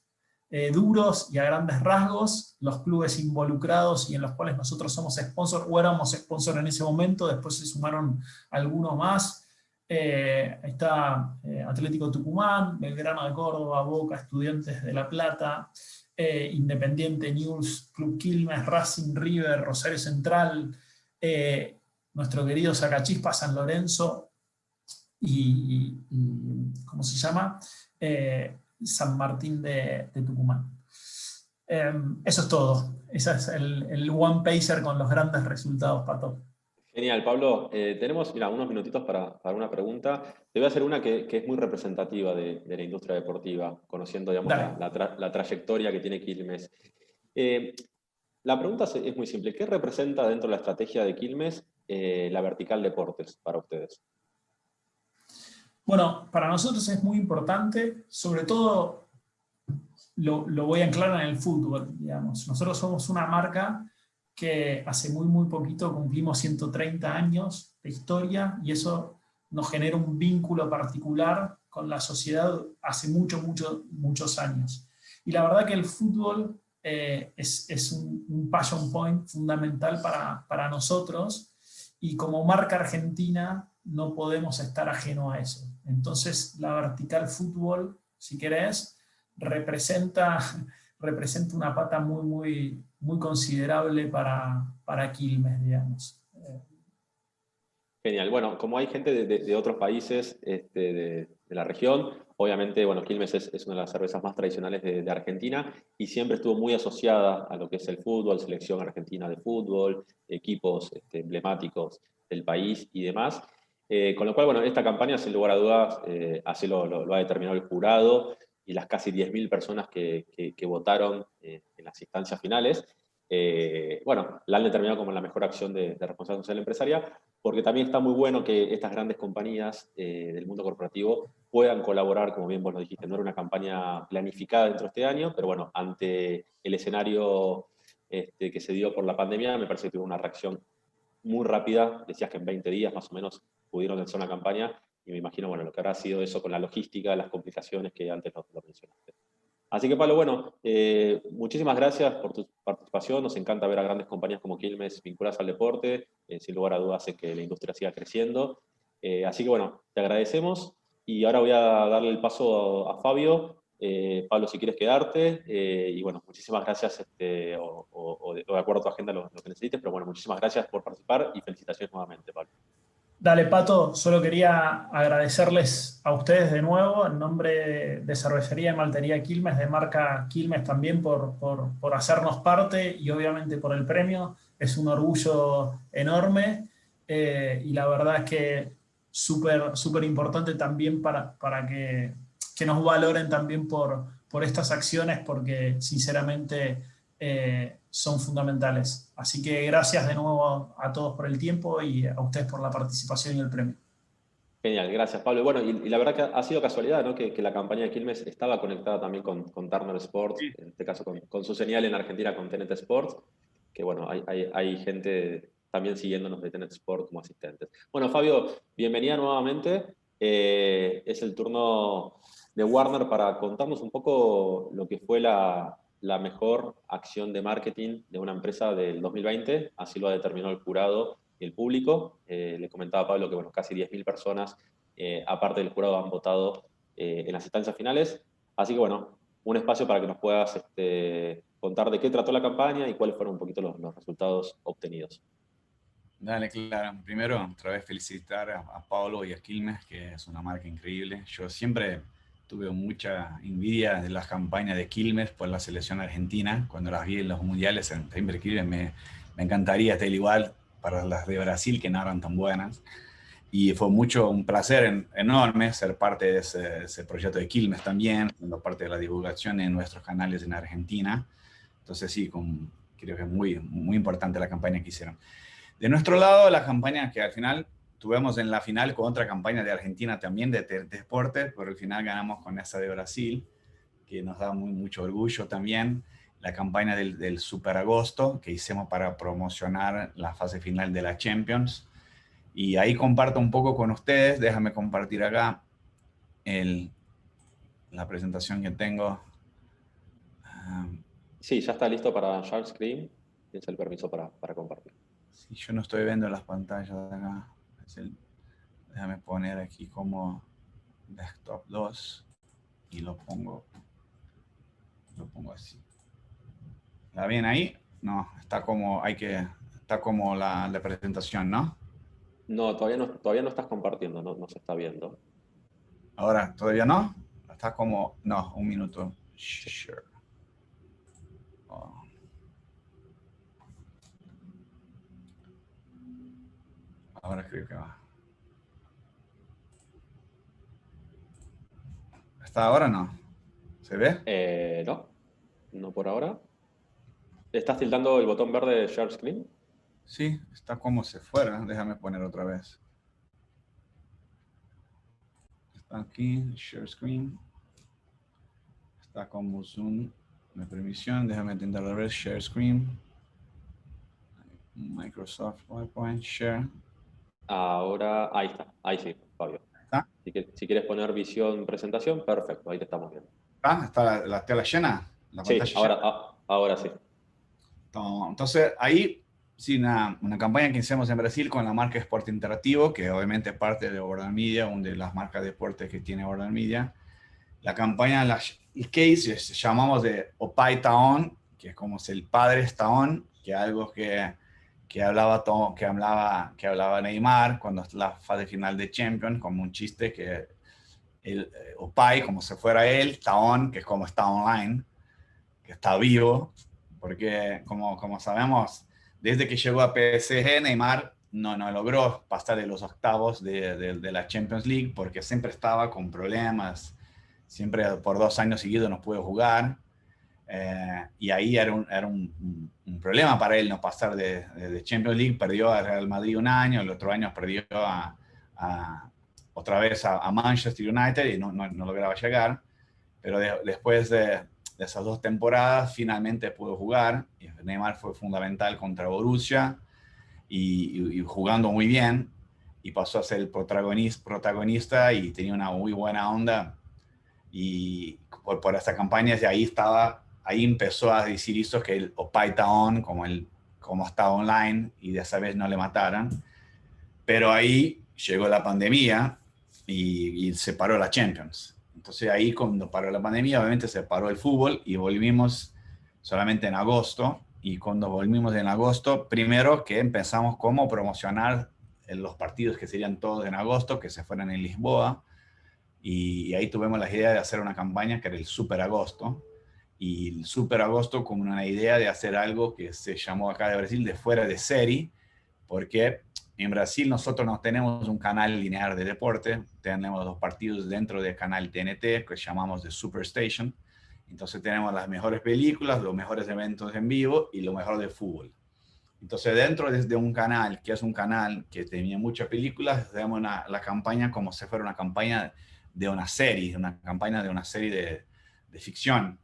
duros y a grandes rasgos, los clubes involucrados y en los cuales nosotros somos sponsor o éramos sponsor en ese momento, después se sumaron algunos más. Ahí está Atlético Tucumán, Belgrano de Córdoba, Boca, Estudiantes de La Plata, Independiente, News, Club Quilmes, Racing, River, Rosario Central, nuestro querido Sacachispa, San Lorenzo, y ¿cómo se llama? San Martín de Tucumán. Eso es todo. Ese es el one pager con los grandes resultados, Pato.
Genial, Pablo. Tenemos unos minutitos para una pregunta. Te voy a hacer una que es muy representativa de la industria deportiva, conociendo digamos, la trayectoria que tiene Quilmes. La pregunta es muy simple. ¿Qué representa dentro de la estrategia de Quilmes la vertical deportes para ustedes?
Bueno, para nosotros es muy importante, sobre todo lo voy a anclar en el fútbol, digamos. Nosotros somos una marca que hace muy poquito cumplimos 130 años de historia y eso nos genera un vínculo particular con la sociedad hace muchos años. Y la verdad que el fútbol es un passion point fundamental para nosotros y como marca argentina no podemos estar ajeno a eso. Entonces la vertical fútbol, si querés, representa una pata muy considerable para Quilmes, digamos.
Genial. Bueno, como hay gente de otros países de la región, obviamente, bueno, Quilmes es una de las cervezas más tradicionales de Argentina y siempre estuvo muy asociada a lo que es el fútbol, selección argentina de fútbol, equipos emblemáticos del país y demás. Con lo cual, bueno, esta campaña, sin lugar a dudas, así lo ha determinado el jurado y las casi 10.000 personas que votaron en las instancias finales. Bueno, la han determinado como la mejor acción de responsabilidad social empresarial, porque también está muy bueno que estas grandes compañías del mundo corporativo puedan colaborar, como bien vos lo dijiste, no era una campaña planificada dentro de este año, pero bueno, ante el escenario que se dio por la pandemia, me parece que tuvo una reacción muy rápida, decías que en 20 días más o menos pudieron lanzar una campaña, y me imagino, bueno, lo que habrá sido eso con la logística, las complicaciones que antes lo mencionaste. Así que, Pablo, bueno, muchísimas gracias por tu participación. Nos encanta ver a grandes compañías como Quilmes vinculadas al deporte. Sin lugar a dudas, hace que la industria siga creciendo. Así que, bueno, te agradecemos. Y ahora voy a darle el paso a Fabio. Pablo, si quieres quedarte. Y, bueno, muchísimas gracias, o de acuerdo a tu agenda lo que necesites. Pero, bueno, muchísimas gracias por participar y felicitaciones nuevamente, Pablo.
Dale, Pato, solo quería agradecerles a ustedes de nuevo, en nombre de Cervecería y Maltería Quilmes, de marca Quilmes también, por hacernos parte y obviamente por el premio. Es un orgullo enorme y la verdad es que súper importante también para que nos valoren también por estas acciones, porque sinceramente son fundamentales. Así que gracias de nuevo a todos por el tiempo y a ustedes por la participación y el premio.
Genial, gracias Pablo. Bueno, y la verdad que ha sido casualidad, ¿no? Que la campaña de Quilmes estaba conectada también con Turner Sports,
Sí.
en este caso con su señal en Argentina con TNT Sports, que bueno, hay gente también siguiéndonos de TNT Sports como asistentes. Bueno, Fabio, bienvenida nuevamente. Es el turno de Warner para contarnos un poco lo que fue la mejor acción de marketing de una empresa del 2020, así lo ha determinado el jurado y el público. Le comentaba a Pablo que bueno, casi 10.000 personas, aparte del jurado, han votado en las instancias finales. Así que bueno, un espacio para que nos puedas contar de qué trató la campaña y cuáles fueron un poquito los resultados obtenidos.
Dale, claro. Primero, otra vez felicitar a Pablo y a Quilmes, que es una marca increíble. Yo siempre tuve mucha envidia de las campañas de Quilmes por la selección argentina. Cuando las vi en los mundiales, siempre Quilmes me encantaría estar igual para las de Brasil, que no eran tan buenas. Y fue un placer enorme ser parte de ese proyecto de Quilmes también, siendo parte de la divulgación en nuestros canales en Argentina. Entonces sí, creo que es muy importante la campaña que hicieron. De nuestro lado, la campaña que al final tuvimos en la final con otra campaña de Argentina también de deporte, pero al final ganamos con esa de Brasil, que nos da mucho orgullo también. La campaña del Super Agosto que hicimos para promocionar la fase final de la Champions. Y ahí comparto un poco con ustedes. Déjame compartir acá la presentación que tengo.
Sí, ya está listo para share screen. Tienes el permiso para compartir.
Si yo no estoy viendo las pantallas de acá, déjame poner aquí como desktop 2 y lo pongo así. ¿Está bien ahí? No, está como la presentación, ¿no?
No, todavía no estás compartiendo, no se está viendo.
Ahora, ¿todavía no? Está como, no, un minuto. Sure. Oh. Ahora creo que va. ¿Está ahora o no? ¿Se ve?
No por ahora. ¿Estás tildando el botón verde de Share Screen?
Sí, está como si fuera. Déjame poner otra vez. Está aquí, Share Screen. Está como Zoom de permisión. Déjame intentar ver Share Screen. Microsoft PowerPoint, Share.
Ahora, ahí está. Ahí sí, Fabio.
¿Está?
Si quieres poner visión presentación, perfecto, ahí te estamos viendo.
¿Está la tela llena? ¿La
Sí,
pantalla llena?
ahora sí.
Entonces, ahí, sí, una campaña que hicimos en Brasil con la marca Sport Interactivo, que obviamente es parte de Warner Media, una de las marcas de deporte que tiene Warner Media. La campaña, el case, llamamos de Opai Taon, que es como si el padre es Taon, que es algo que hablaba Neymar cuando la fase final de Champions, como un chiste que Opai, como si fuera él, Taon, que es como está online, que está vivo, porque como sabemos, desde que llegó a PSG, Neymar no logró pasar de los octavos de la Champions League porque siempre estaba con problemas, siempre por 2 años seguidos no pudo jugar, y ahí era un problema para él no pasar de Champions League. Perdió a Real Madrid un año, el otro año perdió otra vez a Manchester United y no lograba llegar, pero después de esas 2 temporadas finalmente pudo jugar, y Neymar fue fundamental contra Borussia y jugando muy bien, y pasó a ser el protagonista y tenía una muy buena onda, y por esta campaña de ahí empezó a decir eso, que el Opai Taon, como estaba online, y de esa vez no le mataran, pero ahí llegó la pandemia y se paró la Champions. Entonces ahí cuando paró la pandemia, obviamente se paró el fútbol y volvimos solamente en agosto. Y cuando volvimos en agosto, primero que empezamos cómo promocionar los partidos que serían todos en agosto, que se fueran en Lisboa. Y ahí tuvimos la idea de hacer una campaña que era el Super Agosto. Y el Super Agosto como una idea de hacer algo que se llamó acá de Brasil de fuera de serie, porque en Brasil nosotros no tenemos un canal lineal de deporte, tenemos los partidos dentro del canal TNT, que llamamos de Superstation. Entonces tenemos las mejores películas, los mejores eventos en vivo y lo mejor de fútbol. Entonces dentro de un canal, que es un canal que tenía muchas películas, hacemos la campaña como si fuera una campaña de una serie de ficción.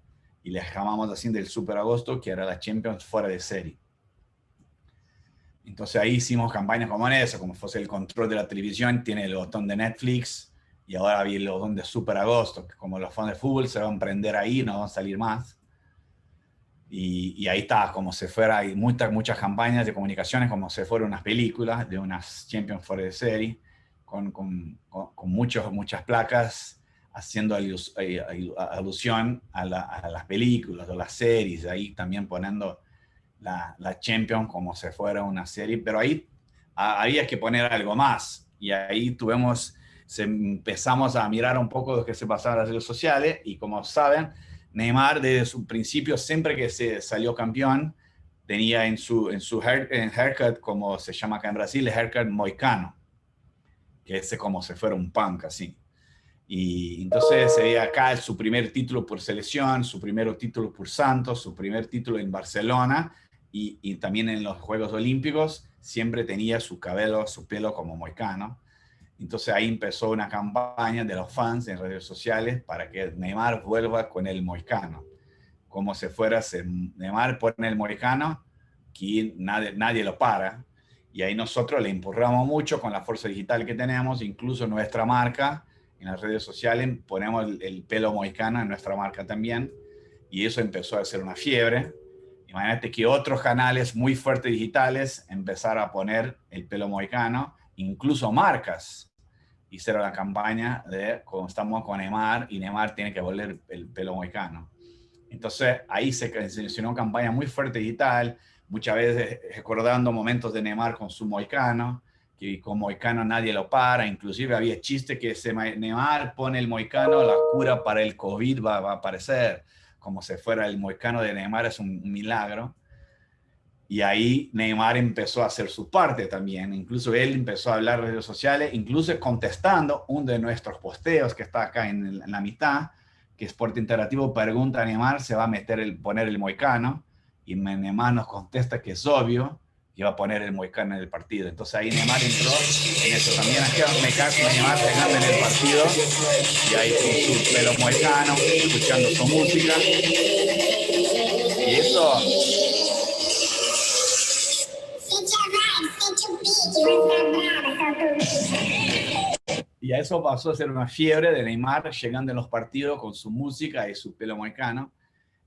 Y le llamamos así del Super Agosto, que era la Champions fuera de serie. Entonces ahí hicimos campañas como en eso, como fuese el control de la televisión, tiene el botón de Netflix, y ahora había el botón de Super Agosto, que como los fans de fútbol se van a prender ahí, no van a salir más. Y ahí está, como si fuera, hay muchas campañas de comunicaciones, como si fueran unas películas de unas Champions fuera de serie, con muchas placas, haciendo alusión a las películas o las series, ahí también poniendo la Champions como si fuera una serie, pero ahí había que poner algo más, y ahí empezamos a mirar un poco lo que se pasaba en las redes sociales, y como saben, Neymar desde su principio, siempre que se salió campeón, tenía en su haircut, como se llama acá en Brasil, el haircut moicano, que es como si fuera un punk así. Y entonces se ve acá su primer título por selección, su primer título por Santos, su primer título en Barcelona, y también en los Juegos Olímpicos siempre tenía su pelo como moicano. Entonces ahí empezó una campaña de los fans en redes sociales para que Neymar vuelva con el moicano. Como si fuera, Neymar pone el moicano, que nadie lo para. Y ahí nosotros le empujamos mucho con la fuerza digital que tenemos, incluso nuestra marca, en las redes sociales ponemos el pelo moicano en nuestra marca también, y eso empezó a ser una fiebre. Imagínate que otros canales muy fuertes digitales empezaron a poner el pelo moicano, incluso marcas hicieron la campaña de como estamos con Neymar y Neymar tiene que volver el pelo moicano. Entonces ahí se hizo una campaña muy fuerte digital, muchas veces recordando momentos de Neymar con su moicano, que con moicano nadie lo para, inclusive había chiste que Neymar pone el moicano, la cura para el COVID va a aparecer, como si fuera el moicano de Neymar es un milagro. Y ahí Neymar empezó a hacer su parte también. Incluso él empezó a hablar en redes sociales, incluso contestando uno de nuestros posteos que está acá en la mitad, que Sport Interactivo pregunta a Neymar, ¿se va a poner el moicano? Y Neymar nos contesta que es obvio que va a poner el moicano en el partido. Entonces ahí Neymar entró en eso también. Aquí me caso Neymar pegando en el partido, y ahí con su pelo moicano, escuchando su música. Y eso... Y a eso pasó a ser una fiebre de Neymar llegando en los partidos con su música y su pelo moicano.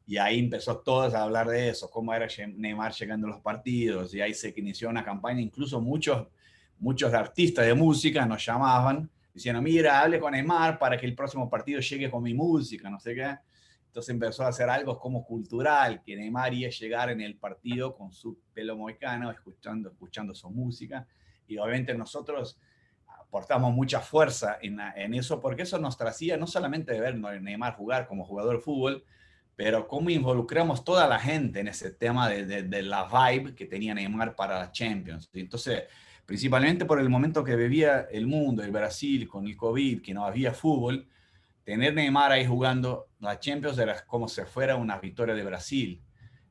Y ahí empezó todos a hablar de eso, cómo era Neymar llegando a los partidos. Y ahí se inició una campaña, incluso muchos artistas de música nos llamaban diciendo, mira, hable con Neymar para que el próximo partido llegue con mi música, no sé qué. Entonces empezó a hacer algo como cultural, que Neymar iba a llegar en el partido con su pelo moicano, escuchando su música. Y obviamente nosotros aportamos mucha fuerza en eso, porque eso nos tracía no solamente de ver a Neymar jugar como jugador de fútbol, pero cómo involucramos toda la gente en ese tema de la vibe que tenía Neymar para la Champions. Entonces, principalmente por el momento que vivía el mundo, el Brasil, con el COVID, que no había fútbol, tener Neymar ahí jugando la Champions era como si fuera una victoria de Brasil.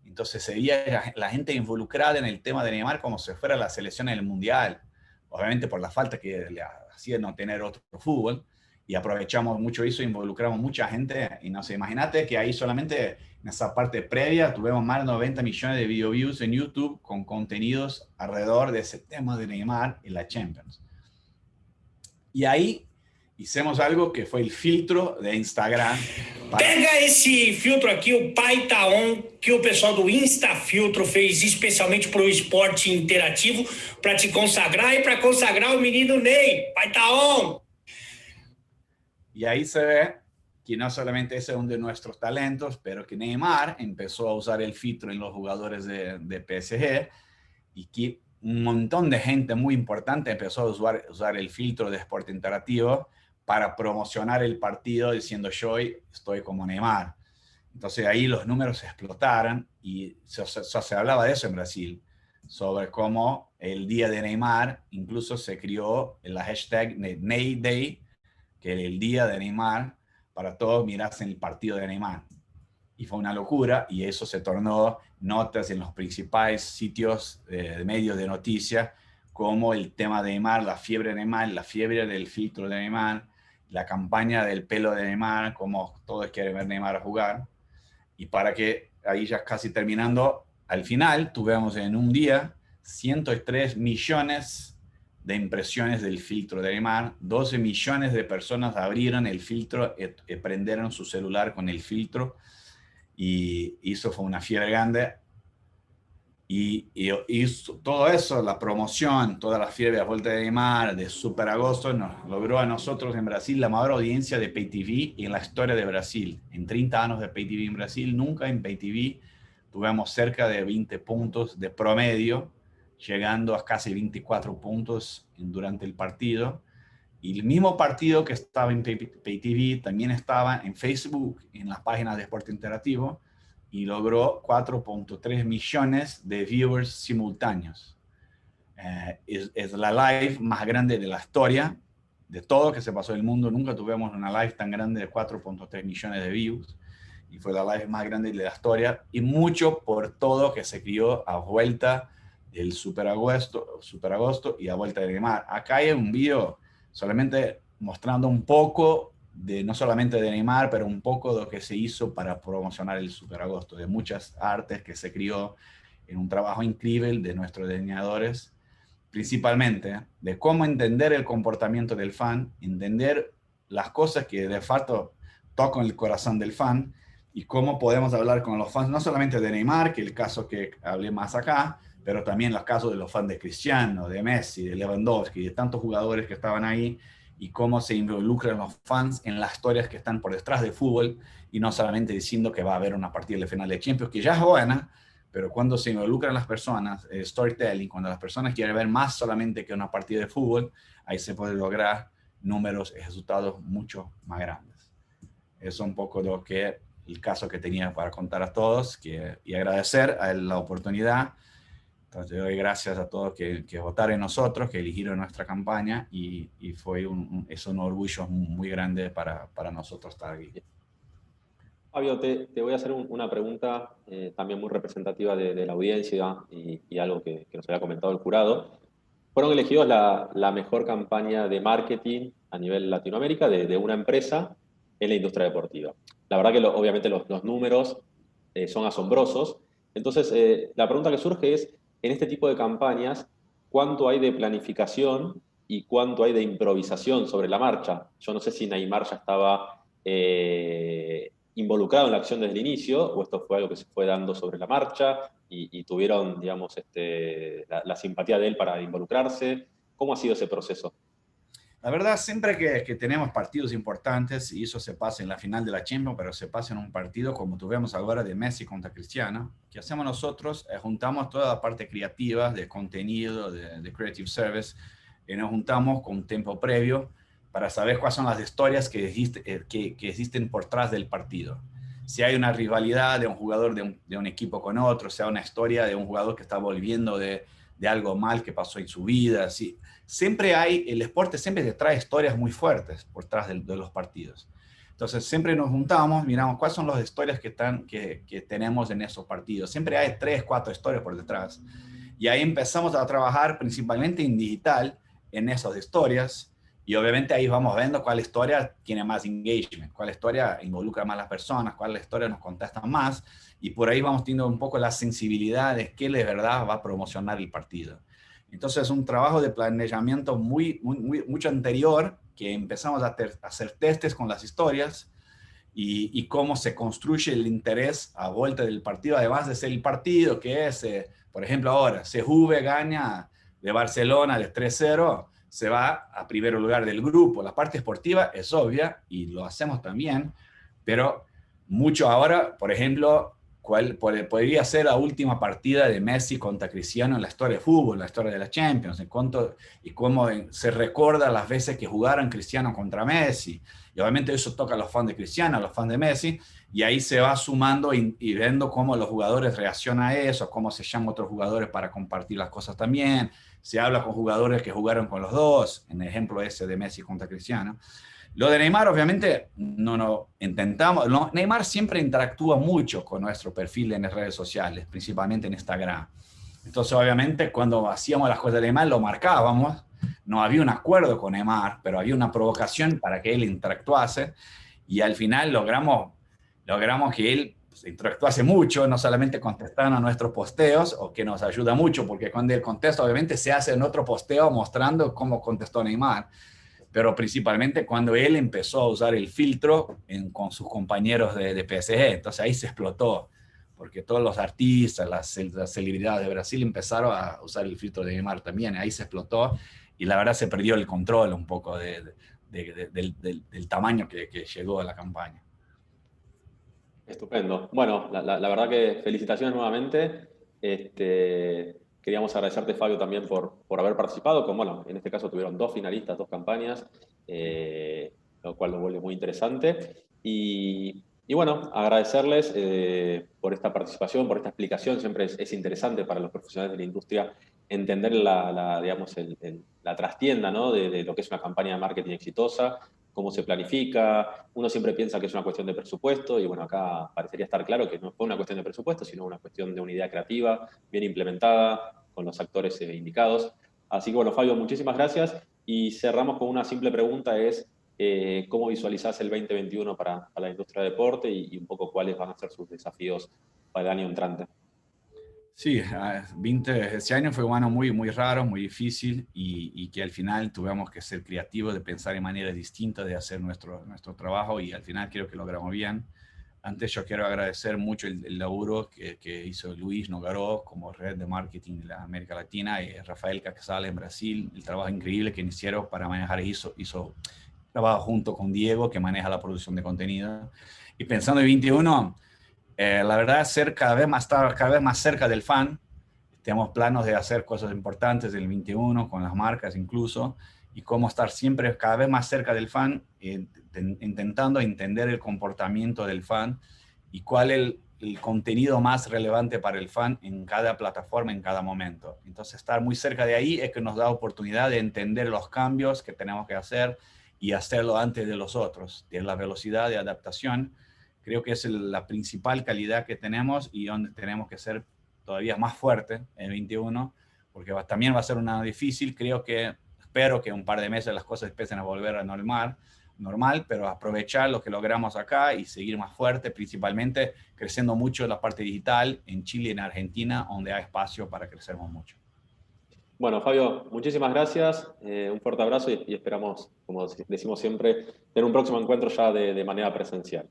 Entonces se veía la gente involucrada en el tema de Neymar como si fuera la selección en el Mundial. Obviamente por la falta que le hacía no tener otro fútbol. Y aprovechamos mucho eso, involucramos mucha gente. Y no sé, imagínate que ahí solamente en esa parte previa tuvimos más de 90 millones de video views en YouTube con contenidos alrededor de ese tema de Neymar y la Champions. Y ahí hicimos algo que fue el filtro de Instagram.
Pega esse filtro aqui, o Pai Tá On, que o pessoal do Instafiltro fez especialmente para o esporte interativo, para te consagrar e para consagrar o menino Ney. Pai Tá On!
Y ahí se ve que no solamente ese es uno de nuestros talentos, pero que Neymar empezó a usar el filtro en los jugadores de PSG, y que un montón de gente muy importante empezó a usar el filtro de Sport Interactivo para promocionar el partido diciendo yo hoy estoy como Neymar. Entonces ahí los números explotaron y se hablaba de eso en Brasil, sobre cómo el día de Neymar incluso se creó la hashtag Ney Day, que es el día de Neymar, para todos mirarse el partido de Neymar. Y fue una locura y eso se tornó notas en los principales sitios de medios de noticias, como el tema de Neymar, la fiebre de Neymar, la fiebre del filtro de Neymar, la campaña del pelo de Neymar, como todos quieren ver Neymar jugar. Y para que, ahí ya casi terminando, al final tuvimos en un día 103 millones de impresiones del filtro de Neymar, 12 millones de personas abrieron el filtro y prendieron su celular con el filtro, y eso fue una fiebre grande. Y todo eso, la promoción, toda la fiebre de la vuelta de Neymar, de Super Agosto, nos logró a nosotros en Brasil la mayor audiencia de Pay TV en la historia de Brasil. En 30 años de Pay TV en Brasil, nunca en Pay TV tuvimos cerca de 20 puntos de promedio, llegando a casi 24 puntos durante el partido. Y el mismo partido que estaba en Pay TV también estaba en Facebook, en las páginas de Sport Interactivo, y logró 4.3 millones de viewers simultáneos. Es la live más grande de la historia, de todo que se pasó en el mundo. Nunca tuvimos una live tan grande de 4.3 millones de views, y fue la live más grande de la historia, y mucho por todo que se crió a vuelta del Super Agosto y a vuelta de Neymar. Acá hay un video solamente mostrando un poco no solamente de Neymar, pero un poco de lo que se hizo para promocionar el Super Agosto, de muchas artes que se crió en un trabajo increíble de nuestros diseñadores, principalmente de cómo entender el comportamiento del fan, entender las cosas que de facto tocan el corazón del fan, y cómo podemos hablar con los fans, no solamente de Neymar, que es el caso que hablé más acá, pero también los casos de los fans de Cristiano, de Messi, de Lewandowski, de tantos jugadores que estaban ahí, y cómo se involucran los fans en las historias que están por detrás del fútbol, y no solamente diciendo que va a haber una partida de final de Champions, que ya es buena, pero cuando se involucran las personas, storytelling, cuando las personas quieren ver más solamente que una partida de fútbol, ahí se puede lograr números y resultados mucho más grandes. Eso es un poco lo que el caso que tenía para contar a todos, y agradecer a la oportunidad. Entonces, doy gracias a todos que votaron en nosotros, que eligieron nuestra campaña, y fue es un orgullo muy grande para nosotros estar aquí.
Fabio, te voy a hacer una pregunta también muy representativa de la audiencia y algo que nos había comentado el jurado. Fueron elegidos la mejor campaña de marketing a nivel Latinoamérica de una empresa en la industria deportiva. La verdad que obviamente los números son asombrosos. Entonces, la pregunta que surge es, en este tipo de campañas, ¿cuánto hay de planificación y cuánto hay de improvisación sobre la marcha? Yo no sé si Neymar ya estaba involucrado en la acción desde el inicio, o esto fue algo que se fue dando sobre la marcha y tuvieron, digamos, la simpatía de él para involucrarse. ¿Cómo ha sido ese proceso?
La verdad, siempre que tenemos partidos importantes, y eso se pasa en la final de la Champions, pero se pasa en un partido como tuvimos ahora de Messi contra Cristiano, ¿qué hacemos nosotros? Juntamos toda la parte creativa, de contenido, de creative service, y nos juntamos con tiempo previo para saber cuáles son las historias que existen por detrás del partido. Si hay una rivalidad de un jugador de un equipo con otro, sea una historia de un jugador que está volviendo de algo mal que pasó en su vida, sí. Siempre el deporte siempre te trae historias muy fuertes por detrás de los partidos. Entonces siempre nos juntamos, miramos cuáles son las historias que tenemos en esos partidos. Siempre hay 3, 4 historias por detrás. Y ahí empezamos a trabajar principalmente en digital, en esas historias. Y obviamente ahí vamos viendo cuál historia tiene más engagement, cuál historia involucra más a las personas, cuál historia nos contesta más. Y por ahí vamos teniendo un poco la sensibilidad de qué de verdad va a promocionar el partido. Entonces es un trabajo de planeamiento mucho anterior, que empezamos a hacer testes con las historias y cómo se construye el interés a vuelta del partido, además de ser el partido que es, por ejemplo ahora, CJV gana de Barcelona de 3-0, se va a primer lugar del grupo. La parte esportiva es obvia y lo hacemos también, pero mucho ahora, por ejemplo, cuál podría ser la última partida de Messi contra Cristiano en la historia de fútbol, la historia de la Champions, y cómo se recuerda las veces que jugaron Cristiano contra Messi. Y obviamente eso toca a los fans de Cristiano, a los fans de Messi, y ahí se va sumando y viendo cómo los jugadores reaccionan a eso, cómo se llaman otros jugadores para compartir las cosas también. Se habla con jugadores que jugaron con los dos, en el ejemplo ese de Messi contra Cristiano. Lo de Neymar, obviamente, no intentamos. Neymar siempre interactúa mucho con nuestro perfil en las redes sociales, principalmente en Instagram. Entonces, obviamente, cuando hacíamos las cosas de Neymar, lo marcábamos. No había un acuerdo con Neymar, pero había una provocación para que él interactuase. Y al final logramos que él interactuase mucho, no solamente contestando a nuestros posteos, o que nos ayuda mucho, porque cuando el contexto, obviamente, se hace en otro posteo mostrando cómo contestó Neymar. Pero principalmente cuando él empezó a usar el filtro con sus compañeros de PSG. Entonces ahí se explotó, porque todos los artistas, las celebridades de Brasil empezaron a usar el filtro de Neymar también. Ahí se explotó y la verdad se perdió el control un poco del tamaño que llegó a la campaña.
Estupendo. Bueno, la verdad que felicitaciones nuevamente. Queríamos agradecerte, Fabio, también por haber participado. Bueno, en este caso tuvieron 2 finalistas, 2 campañas, lo cual lo vuelve muy interesante. Y bueno, agradecerles por esta participación, por esta explicación. Siempre es interesante para los profesionales de la industria entender digamos, la trastienda, ¿no? de lo que es una campaña de marketing exitosa, cómo se planifica. Uno siempre piensa que es una cuestión de presupuesto, y bueno, acá parecería estar claro que no fue una cuestión de presupuesto, sino una cuestión de una idea creativa, bien implementada, con los actores indicados. Así que bueno, Fabio, muchísimas gracias, y cerramos con una simple pregunta, es ¿cómo visualizás el 2021 para la industria del deporte y un poco cuáles van a ser sus desafíos para el año entrante?
Sí, ese año fue un año muy, muy raro, muy difícil, y que al final tuvimos que ser creativos, de pensar en maneras distintas de hacer nuestro trabajo, y al final creo que logramos bien. Antes yo quiero agradecer mucho el laburo que hizo Luis Nogaró como red de marketing de la América Latina, y Rafael Caxal en Brasil, el trabajo increíble que hicieron para manejar hizo trabajo junto con Diego, que maneja la producción de contenido. Y pensando en 21, la verdad, estar cada vez más cerca del fan. Tenemos planos de hacer cosas importantes del 21, con las marcas incluso, y cómo estar siempre cada vez más cerca del fan, intentando entender el comportamiento del fan y cuál es el contenido más relevante para el fan en cada plataforma, en cada momento. Entonces, estar muy cerca de ahí es que nos da oportunidad de entender los cambios que tenemos que hacer y hacerlo antes de los otros. De la velocidad de adaptación, creo que es la principal calidad que tenemos, y donde tenemos que ser todavía más fuerte en el 21, porque también va a ser un año difícil. Espero que un par de meses las cosas empiecen a volver a normal, pero aprovechar lo que logramos acá y seguir más fuerte, principalmente creciendo mucho en la parte digital en Chile y en Argentina, donde hay espacio para crecer mucho.
Bueno, Fabio, muchísimas gracias, un fuerte abrazo, y esperamos, como decimos siempre, tener un próximo encuentro ya de manera presencial.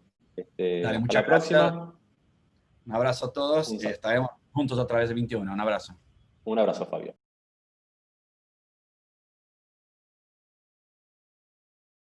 Dale,
hasta la próxima.
Un abrazo a todos y estaremos juntos a través de 21. Un abrazo.
Un abrazo, Fabio.